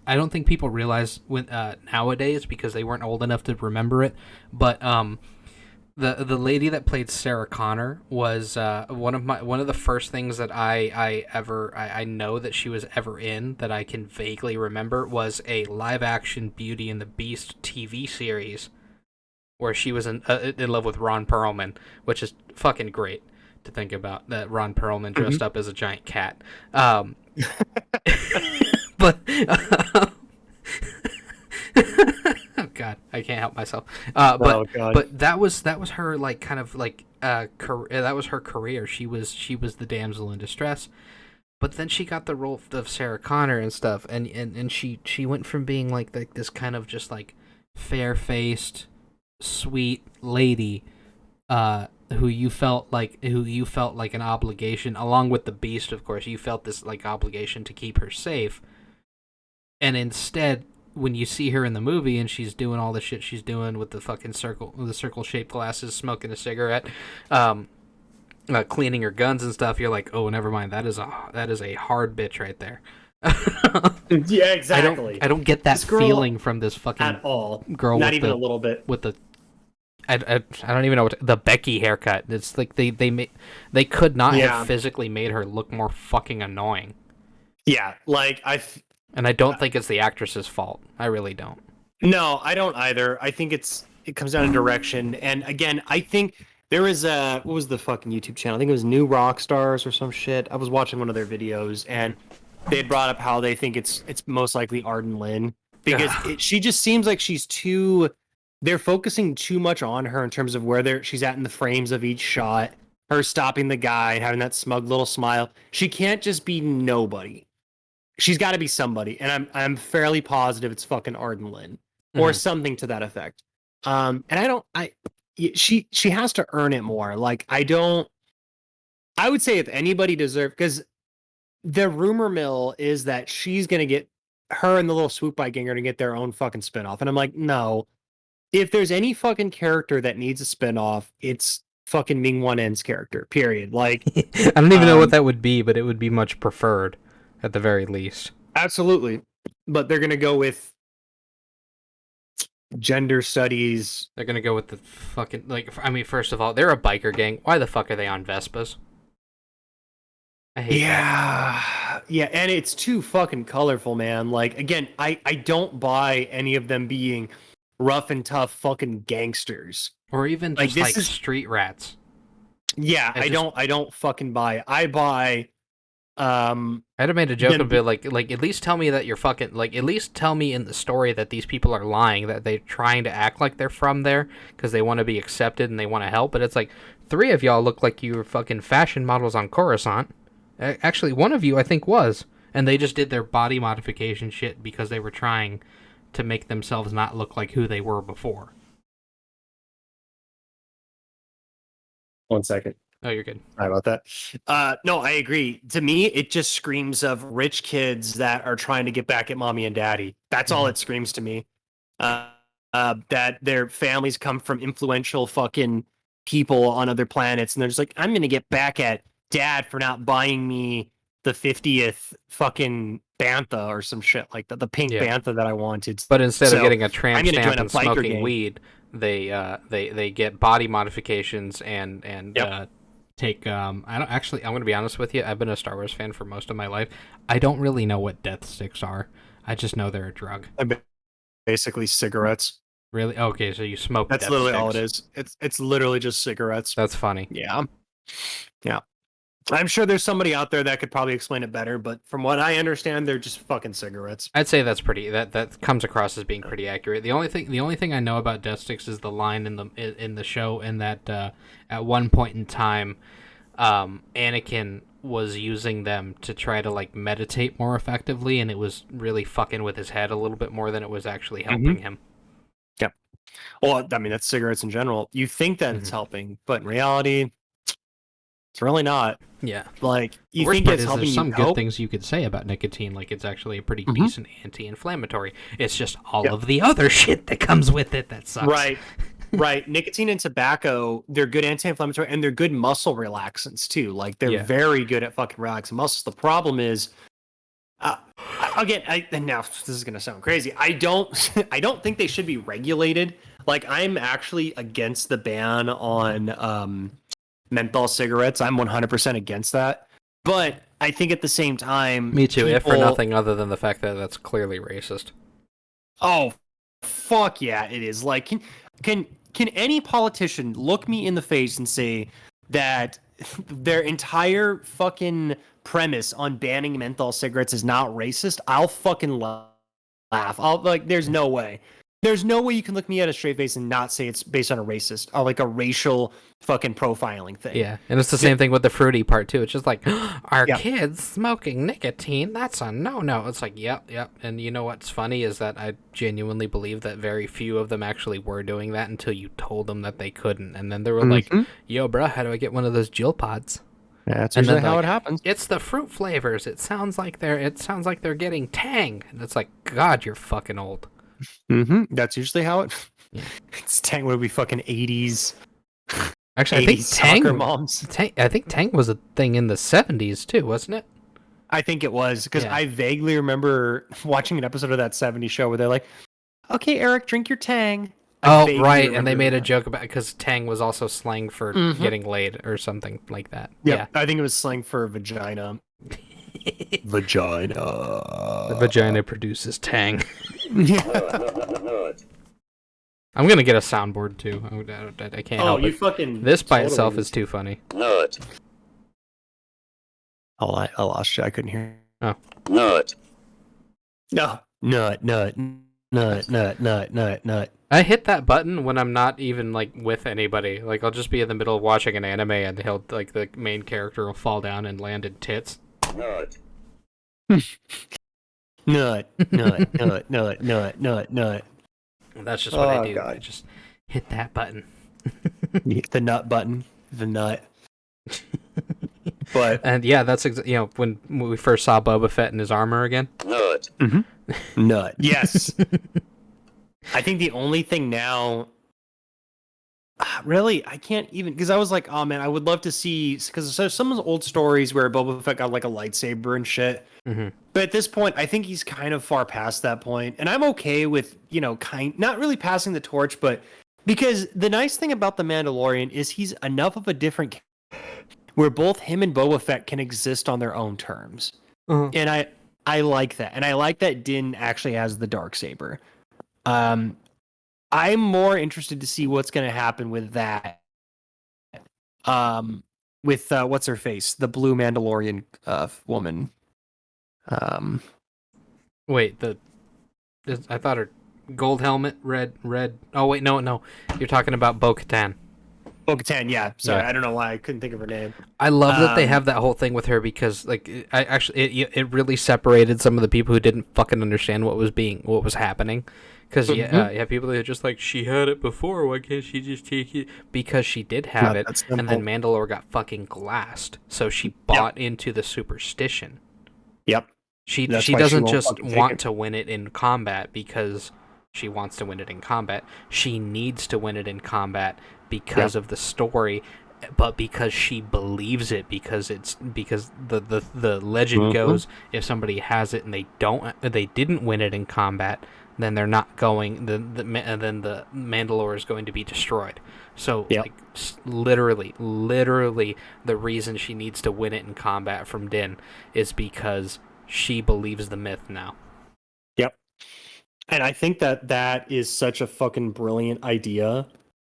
I don't think people realize when nowadays, because they weren't old enough to remember it. But the lady that played Sarah Connor was one of the first things that I know that she was ever in, that I can vaguely remember, was a live action Beauty and the Beast TV series, where she was in love with Ron Perlman, which is fucking great to think about, that Ron Perlman dressed up as a giant cat. But oh God, I can't help myself. But that was her, like, kind of like that was her career. She was the damsel in distress. But then she got the role of Sarah Connor and stuff, and she went from being like this kind of just like fair-faced, sweet lady who you felt like an obligation, along with the Beast, of course. You felt this like obligation to keep her safe. And instead, when you see her in the movie and she's doing all the shit she's doing with the fucking circle-shaped glasses, smoking a cigarette, cleaning her guns and stuff, you're like, oh, never mind. That is a hard bitch right there. Yeah, exactly. I don't get that feeling from this fucking at all. Girl. Not even a little bit. With the, I don't even know the Becky haircut. It's like they could not have physically made her look more fucking annoying. Yeah, like and I don't think it's the actress's fault. I really don't. No, I don't either. I think it comes down to direction. And again, I think there was what was the fucking YouTube channel? I think it was New Rock Stars or some shit. I was watching one of their videos, and they had brought up how they think it's most likely Arden Lynn, because she just seems like she's too. They're focusing too much on her in terms of where she's at in the frames of each shot. Her stopping the guy and having that smug little smile. She can't just be nobody. She's got to be somebody, and I'm fairly positive it's fucking Arden Lynn or something to that effect. And she has to earn it more. Like, I would say if anybody deserved, because the rumor mill is that she's gonna get, her and the little swoop bike gang are gonna get their own fucking spinoff, and I'm like, no. If there's any fucking character that needs a spinoff, it's fucking Ming Wan En's character. Period. Like, I don't even know what that would be, but it would be much preferred. At the very least. Absolutely. But they're going to go with gender studies. They're going to go with the fucking, like, I mean, first of all, they're a biker gang. Why the fuck are they on Vespas? I hate that. Yeah, and it's too fucking colorful, man. Like, again, I don't buy any of them being rough and tough fucking gangsters. Or even just like street rats. Yeah, I don't fucking buy it. I buy... I'd have made a joke of it, like at least tell me that you're fucking, like, at least tell me in the story that these people are lying, that they're trying to act like they're from there because they want to be accepted and they want to help. But it's like, 3 of y'all look like you were fucking fashion models on Coruscant. Actually, one of you I think was, and they just did their body modification shit because they were trying to make themselves not look like who they were before. 1 second. Oh, you're good. Sorry about that. No, I agree. To me, it just screams of rich kids that are trying to get back at mommy and daddy. That's all it screams to me. That their families come from influential fucking people on other planets, and they're just like, I'm gonna get back at dad for not buying me the 50th fucking bantha or some shit like that, the pink bantha that I wanted. But instead of getting a tramp I'm gonna stamp join a and biker smoking gang. weed, they get body modifications and take I'm gonna be honest with you. I've been a Star Wars fan for most of my life. I don't really know what death sticks are. I just know they're a drug. Basically cigarettes. Really? Okay, so you smoke. That's death literally sticks. all it is. It's literally just cigarettes. That's funny. Yeah. I'm sure there's somebody out there that could probably explain it better, but from what I understand, they're just fucking cigarettes. I'd say that's pretty. That comes across as being pretty accurate. The only thing I know about death sticks is the line in the show, and that at one point in time, Anakin was using them to try to like meditate more effectively, and it was really fucking with his head a little bit more than it was actually helping him. Yeah. Well, I mean, that's cigarettes in general. You think that it's helping, but in reality, it's really not. Yeah. Like, you think it's helping you some cope? good things you could say about nicotine, like it's actually a pretty decent anti-inflammatory. It's just all of the other shit that comes with it that sucks. Right. Nicotine and tobacco, they're good anti-inflammatory, and they're good muscle relaxants too. Like, they're very good at fucking relaxing muscles. The problem is, and now this is gonna sound crazy. I don't think they should be regulated. Like, I'm actually against the ban on menthol cigarettes. I'm 100% against that. But I think at the same time, me too. If for nothing other than the fact that that's clearly racist. Oh, fuck yeah, it is. Like, can any politician look me in the face and say that their entire fucking premise on banning menthol cigarettes is not racist? I'll fucking laugh. There's no way. There's no way you can look me at a straight face and not say it's based on a racist or like a racial fucking profiling thing. Yeah, and it's the same thing with the fruity part too. It's just like, our kids smoking nicotine, that's a no-no. It's like, yep. And you know what's funny is that I genuinely believe that very few of them actually were doing that until you told them that they couldn't. And then they were like, yo, bro, how do I get one of those Jill pods? Yeah, that's usually how it happens. It's the fruit flavors. It sounds like they're getting Tang. And it's like, God, you're fucking old. That's usually how it. It's Tang. Would be fucking 80s. Actually, 80s I think soccer moms. I think Tang was a thing in the 70s too, wasn't it? I think it was because I vaguely remember watching an episode of that 70s show where they're like, "Okay, Eric, drink your Tang." Oh, right, and they made a joke about because Tang was also slang for getting laid or something like that. Yeah, I think it was slang for vagina. Vagina. The vagina produces Tang. I'm gonna get a soundboard too. I can't help it. Fucking. This by itself is too funny. Nut. Oh, I lost you. I couldn't hear. Oh. Nut. No. Nut. I hit that button when I'm not even like with anybody. Like I'll just be in the middle of watching an anime and the main character will fall down and land in tits. Nut. Nut. That's just what I do. God. I just hit that button. The nut button. The nut. But and yeah, that's when we first saw Boba Fett in his armor again. Nut. Nut. Yes. I think the only thing now, really, I can't even, because I was like, oh man, I would love to see, because there's some of the old stories where Boba Fett got like a lightsaber and shit. But at this point, I think he's kind of far past that point, and I'm okay with not really passing the torch, but because the nice thing about the Mandalorian is he's enough of a different where both him and Boba Fett can exist on their own terms, and I like that, and I like that Din actually has the Darksaber. I'm more interested to see what's going to happen with that. With what's her face, the blue Mandalorian woman. Wait, I thought her gold helmet, red. Oh wait, no, you're talking about Bo-Katan. Bo-Katan, yeah. Sorry, Yeah. I don't know why I couldn't think of her name. I love that they have that whole thing with her because, like, it really separated some of the people who didn't fucking understand what was happening. Because you have people that are just like, she had it before. Why can't she just take it? Because she did have it, and then Mandalore got fucking glassed, so she bought into the superstition. Yep. She doesn't just want to win it in combat because she wants to win it in combat. She needs to win it in combat because of the story, but because she believes it, because the legend goes, if somebody has it and they didn't win it in combat, then they're not going. Then the Mandalore is going to be destroyed. So like literally, the reason she needs to win it in combat from Din is because she believes the myth now. Yep. And I think that is such a fucking brilliant idea.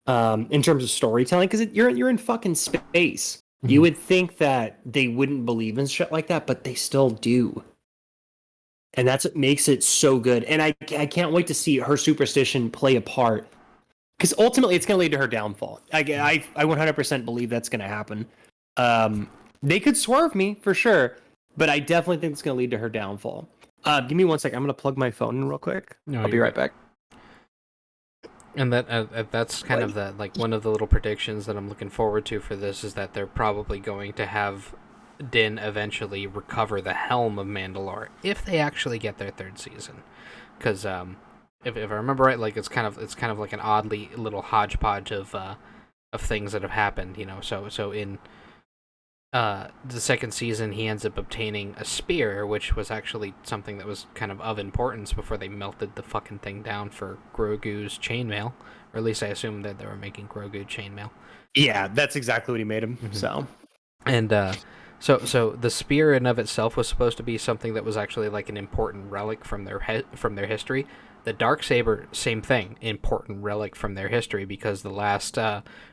In terms of storytelling, because you're in fucking space. Mm-hmm. You would think that they wouldn't believe in shit like that, but they still do. And that's what makes it so good. And I can't wait to see her superstition play a part. Because ultimately, it's going to lead to her downfall. I 100% believe that's going to happen. They could swerve me, for sure. But I definitely think it's going to lead to her downfall. Give me 1 second. I'm going to plug my phone in real quick. No, I'll be right back. And that's kind of one of the little predictions that I'm looking forward to for this is that they're probably going to have Din eventually recover the helm of Mandalore if they actually get their third season, because if I remember right, like it's kind of like an oddly little hodgepodge of things that have happened, you know. So in the second season, he ends up obtaining a spear, which was actually something that was kind of importance before they melted the fucking thing down for Grogu's chainmail, or at least I assume that they were making Grogu chainmail. Yeah, that's exactly what he made him. Mm-hmm. So, and so the spear in of itself was supposed to be something that was actually like an important relic from their history. The Darksaber, same thing, important relic from their history, because the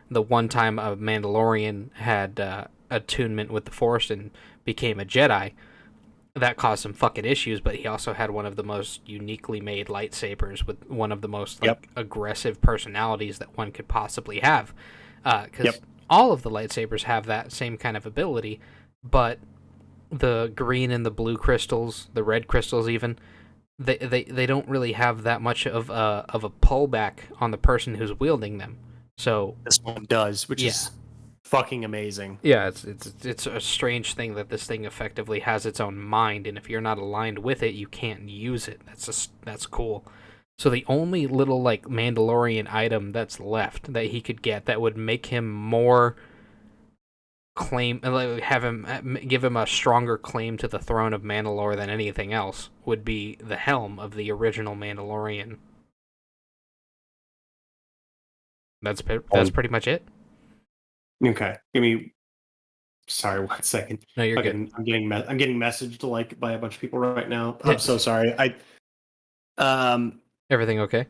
one time a Mandalorian had attunement with the Force and became a Jedi, that caused some fucking issues, but he also had one of the most uniquely made lightsabers with one of the most aggressive personalities that one could possibly have, because all of the lightsabers have that same kind of ability, but the green and the blue crystals, the red crystals even, they don't really have that much of a pullback on the person who's wielding them. So this one does, which is fucking amazing. Yeah, it's a strange thing that this thing effectively has its own mind, and if you're not aligned with it, you can't use it. That's cool. So the only little like Mandalorian item that's left that he could get that would make him more claim, give him a stronger claim to the throne of Mandalore than anything else, would be the helm of the original Mandalorian. That's pretty much it. Okay, sorry, 1 second. No, you're good. I'm getting messaged like by a bunch of people right now. I'm so sorry. Everything okay?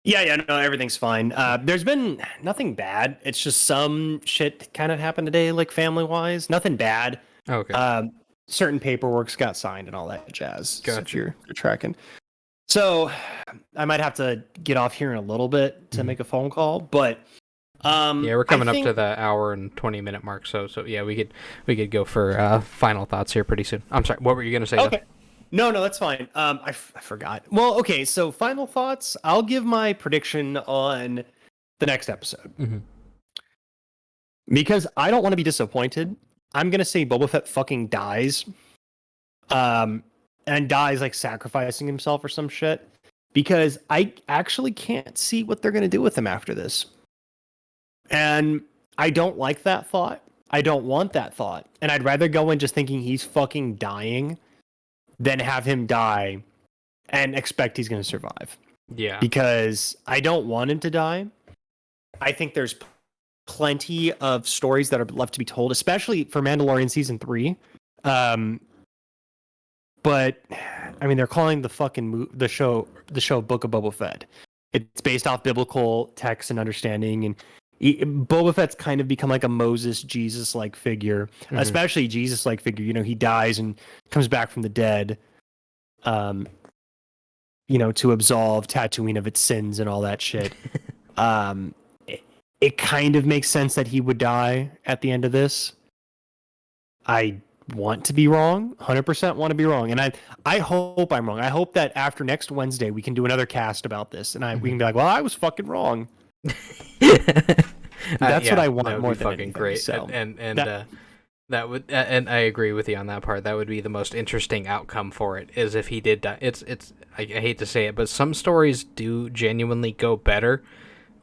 Yeah, no, everything's fine. There's been nothing bad. It's just some shit kind of happened today, like family-wise. Nothing bad. Okay. Certain paperwork's got signed and all that jazz. Gotcha. So if you're tracking. So I might have to get off here in a little bit to make a phone call, but we're coming up to the hour and 20-minute mark. So yeah, we could go for final thoughts here pretty soon. I'm sorry, what were you gonna say? Okay. No, that's fine. I forgot. Well, okay, so final thoughts. I'll give my prediction on the next episode. Mm-hmm. Because I don't want to be disappointed. I'm going to say Boba Fett fucking dies. And dies like sacrificing himself or some shit. Because I actually can't see what they're going to do with him after this. And I don't like that thought. I don't want that thought. And I'd rather go in just thinking he's fucking dying than have him die and expect he's going to survive. Yeah. Because I don't want him to die. I think there's plenty of stories that are left to be told, especially for Mandalorian Season 3. But, I mean, they're calling the show Book of Boba Fett. It's based off biblical texts and understanding, and Boba Fett's kind of become like a Moses, Jesus-like figure, especially Jesus-like figure. You know, he dies and comes back from the dead, to absolve Tatooine of its sins and all that shit. it kind of makes sense that he would die at the end of this. I want to be wrong, 100% want to be wrong, and I hope I'm wrong. I hope that after next Wednesday we can do another cast about this, and we can be like, well, I was fucking wrong. That's what I want more than fucking anything. Great. So that would, and I agree with you on that part. That would be the most interesting outcome for it, is if he did die. It's I hate to say it, but some stories do genuinely go better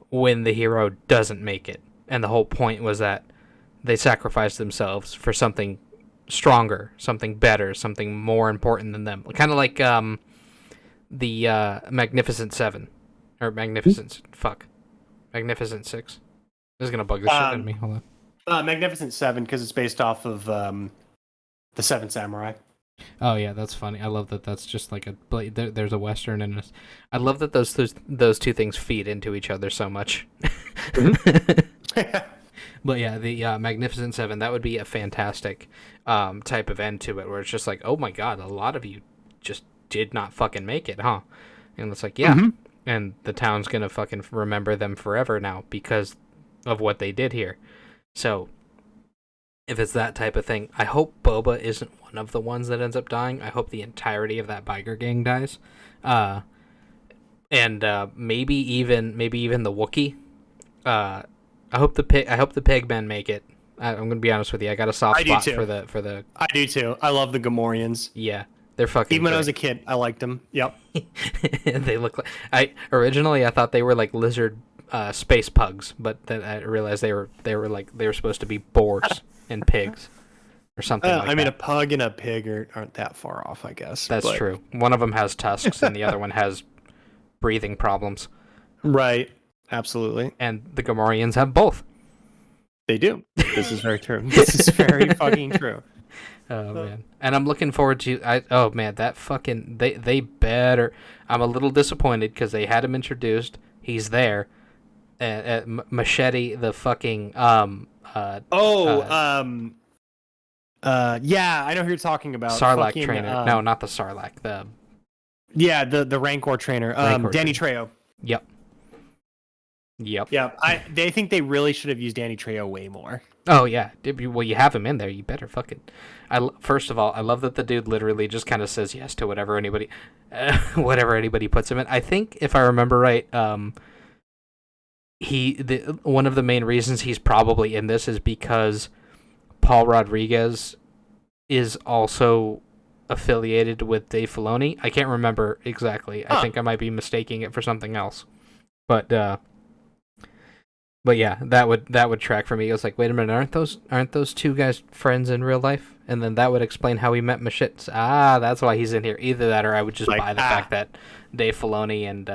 when the hero doesn't make it, and the whole point was that they sacrificed themselves for something stronger, something better, something more important than them. Kind of like the Magnificent Seven, or Magnificent Six. This is gonna bug the shit out of me. Hold on. Magnificent Seven, because it's based off of the Seven Samurai. Oh yeah, that's funny. I love that. That's just like there's a western and I love that those two things feed into each other so much. But yeah, the Magnificent Seven, that would be a fantastic type of end to it, where it's just like, oh my god, a lot of you just did not fucking make it, huh? And it's like, yeah, and the town's gonna fucking remember them forever now because of what they did here. So if it's that type of thing, I hope Boba isn't one of the ones that ends up dying. I hope the entirety of that biker gang dies, and maybe even the Wookiee. I hope the pigmen make it. I'm gonna be honest with you. I got a soft spot for the. I do too. I love the Gamorreans. Yeah, they're fucking. Even when I was a kid, I liked them. Yep. They look like. I thought they were like lizard space pugs, but then I realized they were supposed to be boars and pigs, or something. Like I mean, a pug and a pig aren't that far off, I guess. That's true. One of them has tusks, and the other one has breathing problems. Right. Absolutely. And the Gamorreans have both. They do. This is very true. This is very fucking true. Oh man. And I'm looking forward to that fucking they better. I'm a little disappointed because they had him introduced. He's there. Machete, the fucking yeah, I know who you're talking about. Sarlacc trainer. No, not the Sarlacc. The Rancor trainer. Danny Trejo. Yep. Yeah, I think they really should have used Danny Trejo way more. Oh yeah, well you have him in there. You better fucking. First of all, I love that the dude literally just kind of says yes to whatever anybody puts him in. I think if I remember right, one of the main reasons he's probably in this is because Paul Rodriguez is also affiliated with Dave Filoni. I can't remember exactly. I think I might be mistaking it for something else, but yeah, that would track for me. It was like, wait a minute, aren't those two guys friends in real life? And then that would explain how he met Machete. That's why he's in here. Either that, or I would just buy the fact that Dave Filoni and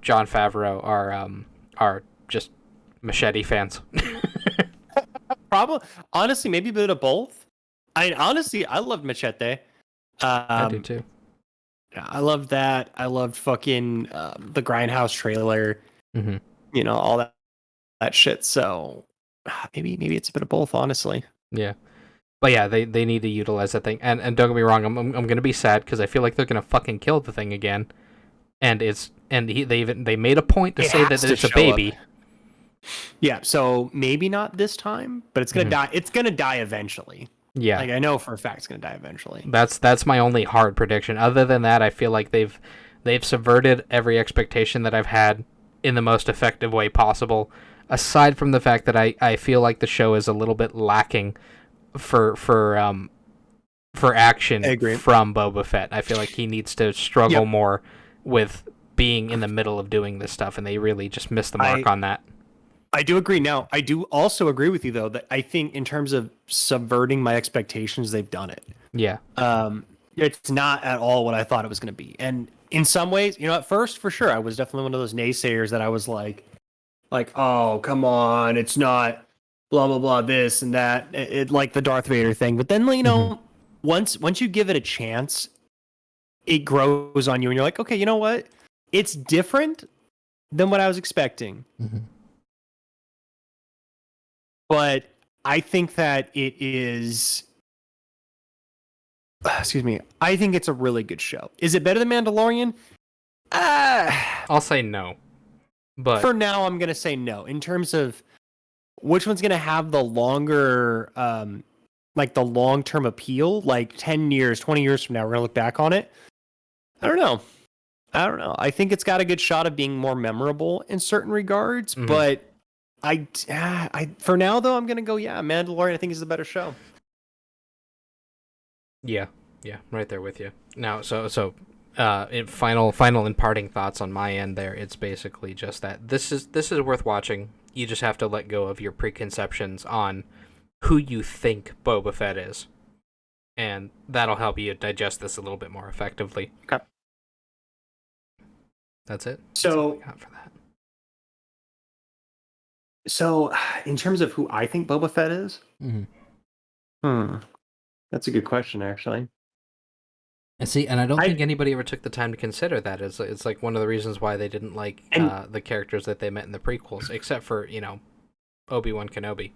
Jon Favreau are just Machete fans. Probably, honestly, maybe a bit of both. I loved Machete. I do too. I love that. I loved fucking the Grindhouse trailer. Mm-hmm. You know, all that shit. So maybe it's a bit of both, honestly. Yeah, but yeah, they need to utilize that thing. And don't get me wrong, I'm gonna be sad because I feel like they're gonna fucking kill the thing again. And they made a point to say that it's a baby. Up. Yeah, so maybe not this time, but it's gonna die. It's gonna die eventually. Yeah, like I know for a fact it's gonna die eventually. That's my only hard prediction. Other than that, I feel like they've subverted every expectation that I've had in the most effective way possible. Aside from the fact that I feel like the show is a little bit lacking for action from Boba Fett. I feel like he needs to struggle more with being in the middle of doing this stuff, and they really just missed the mark on that. I do agree. Now, I do also agree with you, though, that I think in terms of subverting my expectations, they've done it. Yeah. It's not at all what I thought it was going to be. And in some ways, at first, for sure, I was definitely one of those naysayers that I was like, oh, come on, it's not blah, blah, blah, this and that, it like the Darth Vader thing. But then, once you give it a chance, it grows on you, and you're like, okay, you know what? It's different than what I was expecting. Mm-hmm. But I think that it is... Excuse me. I think it's a really good show. Is it better than Mandalorian? I'll say no. But for now, I'm gonna say no. In terms of which one's gonna have the longer, like the long-term appeal, like 10 years, 20 years from now, we're gonna look back on it. I don't know. I think it's got a good shot of being more memorable in certain regards, but I for now though, I'm gonna go Mandalorian. I think is the better show. Yeah, right there with you. Now, in final and parting thoughts on my end. There, it's basically just that this is worth watching. You just have to let go of your preconceptions on who you think Boba Fett is, and that'll help you digest this a little bit more effectively. Okay. That's it. So, that's all I got for that. So, in terms of who I think Boba Fett is, that's a good question, actually. And see, and I don't think anybody ever took the time to consider that. It's like one of the reasons why they didn't like the characters that they met in the prequels, except for Obi-Wan Kenobi.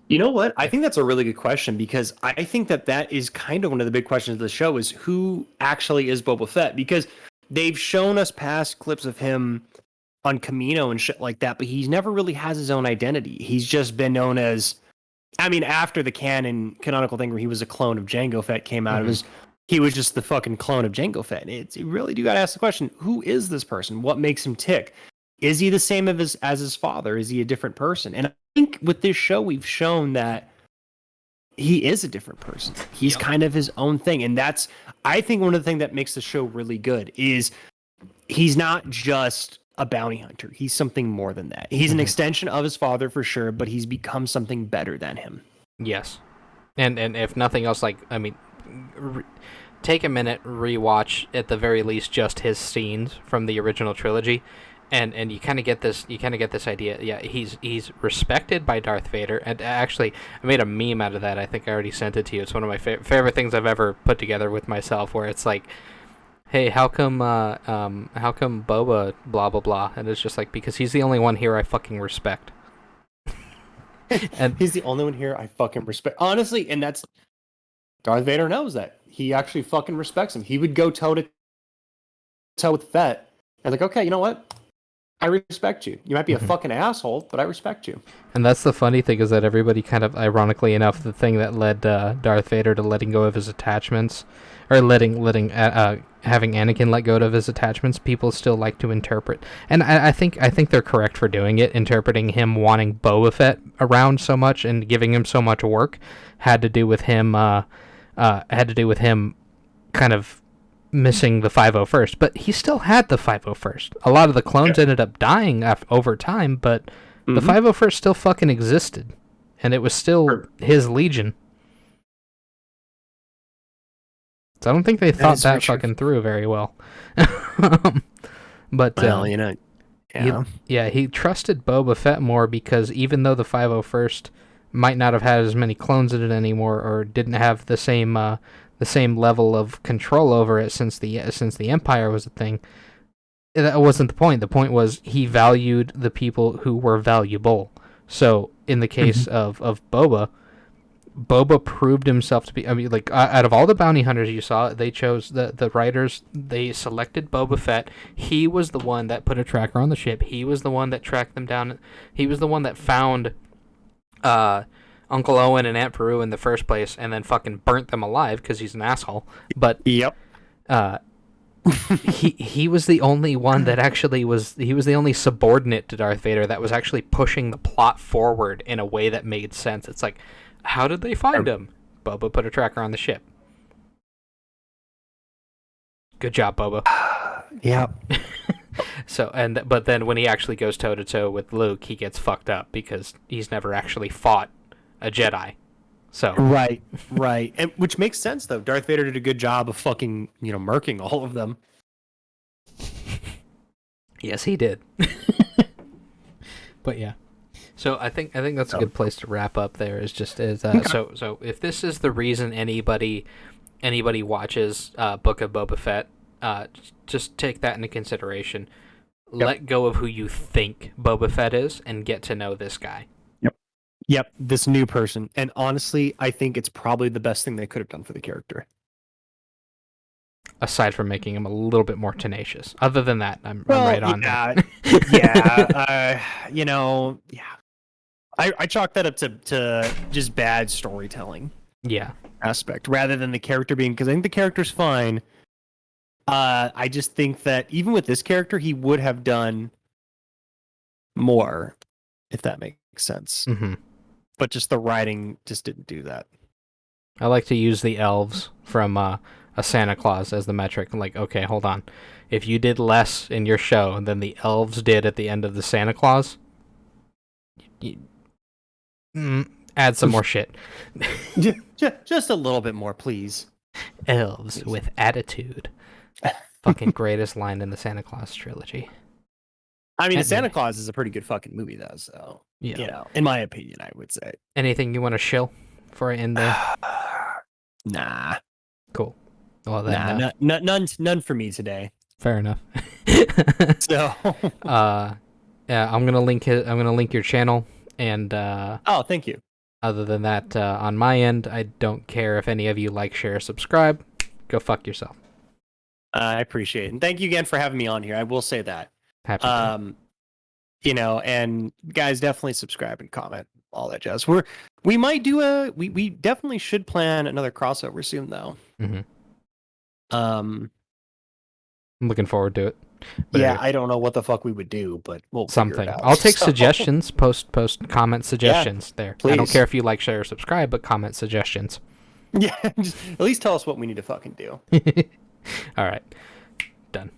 You know what? I think that's a really good question, because I think that is kind of one of the big questions of the show is who actually is Boba Fett, because they've shown us past clips of him on Camino and shit like that, but he's never really has his own identity. He's just been known as, I mean, after the canonical thing where he was a clone of Jango Fett came out, he was just the fucking clone of Jango Fett. You really do got to ask the question, who is this person? What makes him tick? Is he the same as his father? Is he a different person? And I think with this show, we've shown that he is a different person. He's kind of his own thing. And that's, I think, one of the things that makes the show really good is he's not just a bounty hunter. He's something more than that. He's an extension of his father for sure, but he's become something better than him. Yes. And if nothing else, like, I mean, take a minute, rewatch at the very least just his scenes from the original trilogy, and you kind of get this idea. Yeah, he's respected by Darth Vader, and actually I made a meme out of that. I think I already sent it to you. It's one of my favorite things I've ever put together with myself, where it's like, hey, how come Boba blah blah blah, and it's just like, because he's the only one here I fucking respect. And he's the only one here I fucking respect, honestly. And that's, Darth Vader knows that. He actually fucking respects him. He would go toe to toe with Fett, and like, okay, you know what? I respect you. You might be a fucking asshole, but I respect you. And that's the funny thing, is that everybody kind of, ironically enough, the thing that led Darth Vader to letting go of his attachments, or having Anakin let go of his attachments, people still like to interpret. And I think they're correct for doing it, interpreting him wanting Boba Fett around so much and giving him so much work had to do with him kind of missing the 501st, but he still had the 501st. A lot of the clones ended up dying over time, but the 501st still fucking existed, and it was still his legion. So I don't think they thought that fucking through very well. But well, he trusted Boba Fett more, because even though the 501st might not have had as many clones in it anymore, or didn't have the same level of control over it since the Empire was a thing, that wasn't the point. The point was he valued the people who were valuable. So in the case of Boba proved himself to be, I mean, like, out of all the bounty hunters you saw, they chose the writers, they selected Boba Fett. He was the one that put a tracker on the ship. He was the one that tracked them down. He was the one that found Uncle Owen and Aunt Peru in the first place, and then fucking burnt them alive because he's an asshole. But he was the only one that actually he was the only subordinate to Darth Vader that was actually pushing the plot forward in a way that made sense. It's like, how did they find him? Boba put a tracker on the ship. Good job, Boba. Yeah. But then when he actually goes toe to toe with Luke, he gets fucked up because he's never actually fought a Jedi. So right, and which makes sense though. Darth Vader did a good job of fucking murking all of them. Yes, he did. But yeah, so I think that's a good place to wrap up. There is just so if this is the reason anybody watches Book of Boba Fett, just take that into consideration. Let go of who you think Boba Fett is and get to know this guy. Yep, this new person. And honestly, I think it's probably the best thing they could have done for the character. aside from making him a little bit more tenacious. Other than that, I'm right on that. Yeah, yeah. I chalk that up to just bad storytelling. Yeah. Aspect rather than the character being, because I think the character's fine. I just think that even with this character, he would have done more, if that makes sense. Mm-hmm. But just the writing just didn't do that. I like to use the elves from a Santa Claus as the metric. Like, okay, hold on. If you did less in your show than the elves did at the end of the Santa Claus, add some more shit. Just a little bit more, please. Elves with attitude. Fucking greatest line in the Santa Claus trilogy. I mean, the Santa Claus is a pretty good fucking movie, though. So, in my opinion, I would say. Anything you want to shill before I end there? Nah. Cool. Well, then, none for me today. Fair enough. So, yeah, I'm gonna link your channel, and oh, thank you. Other than that, on my end, I don't care if any of you like, share, subscribe. Go fuck yourself. I appreciate it, and thank you again for having me on here. I will say that. Happy to. And guys, definitely subscribe and comment, all that jazz. We might do we definitely should plan another crossover soon, though. Mm-hmm. I'm looking forward to it. But yeah, I don't know what the fuck we would do, but we'll something. figure it out. I'll take suggestions. Post comment suggestions there. Please. I don't care if you like, share, or subscribe, but comment suggestions. Yeah, just at least tell us what we need to fucking do. All right, done.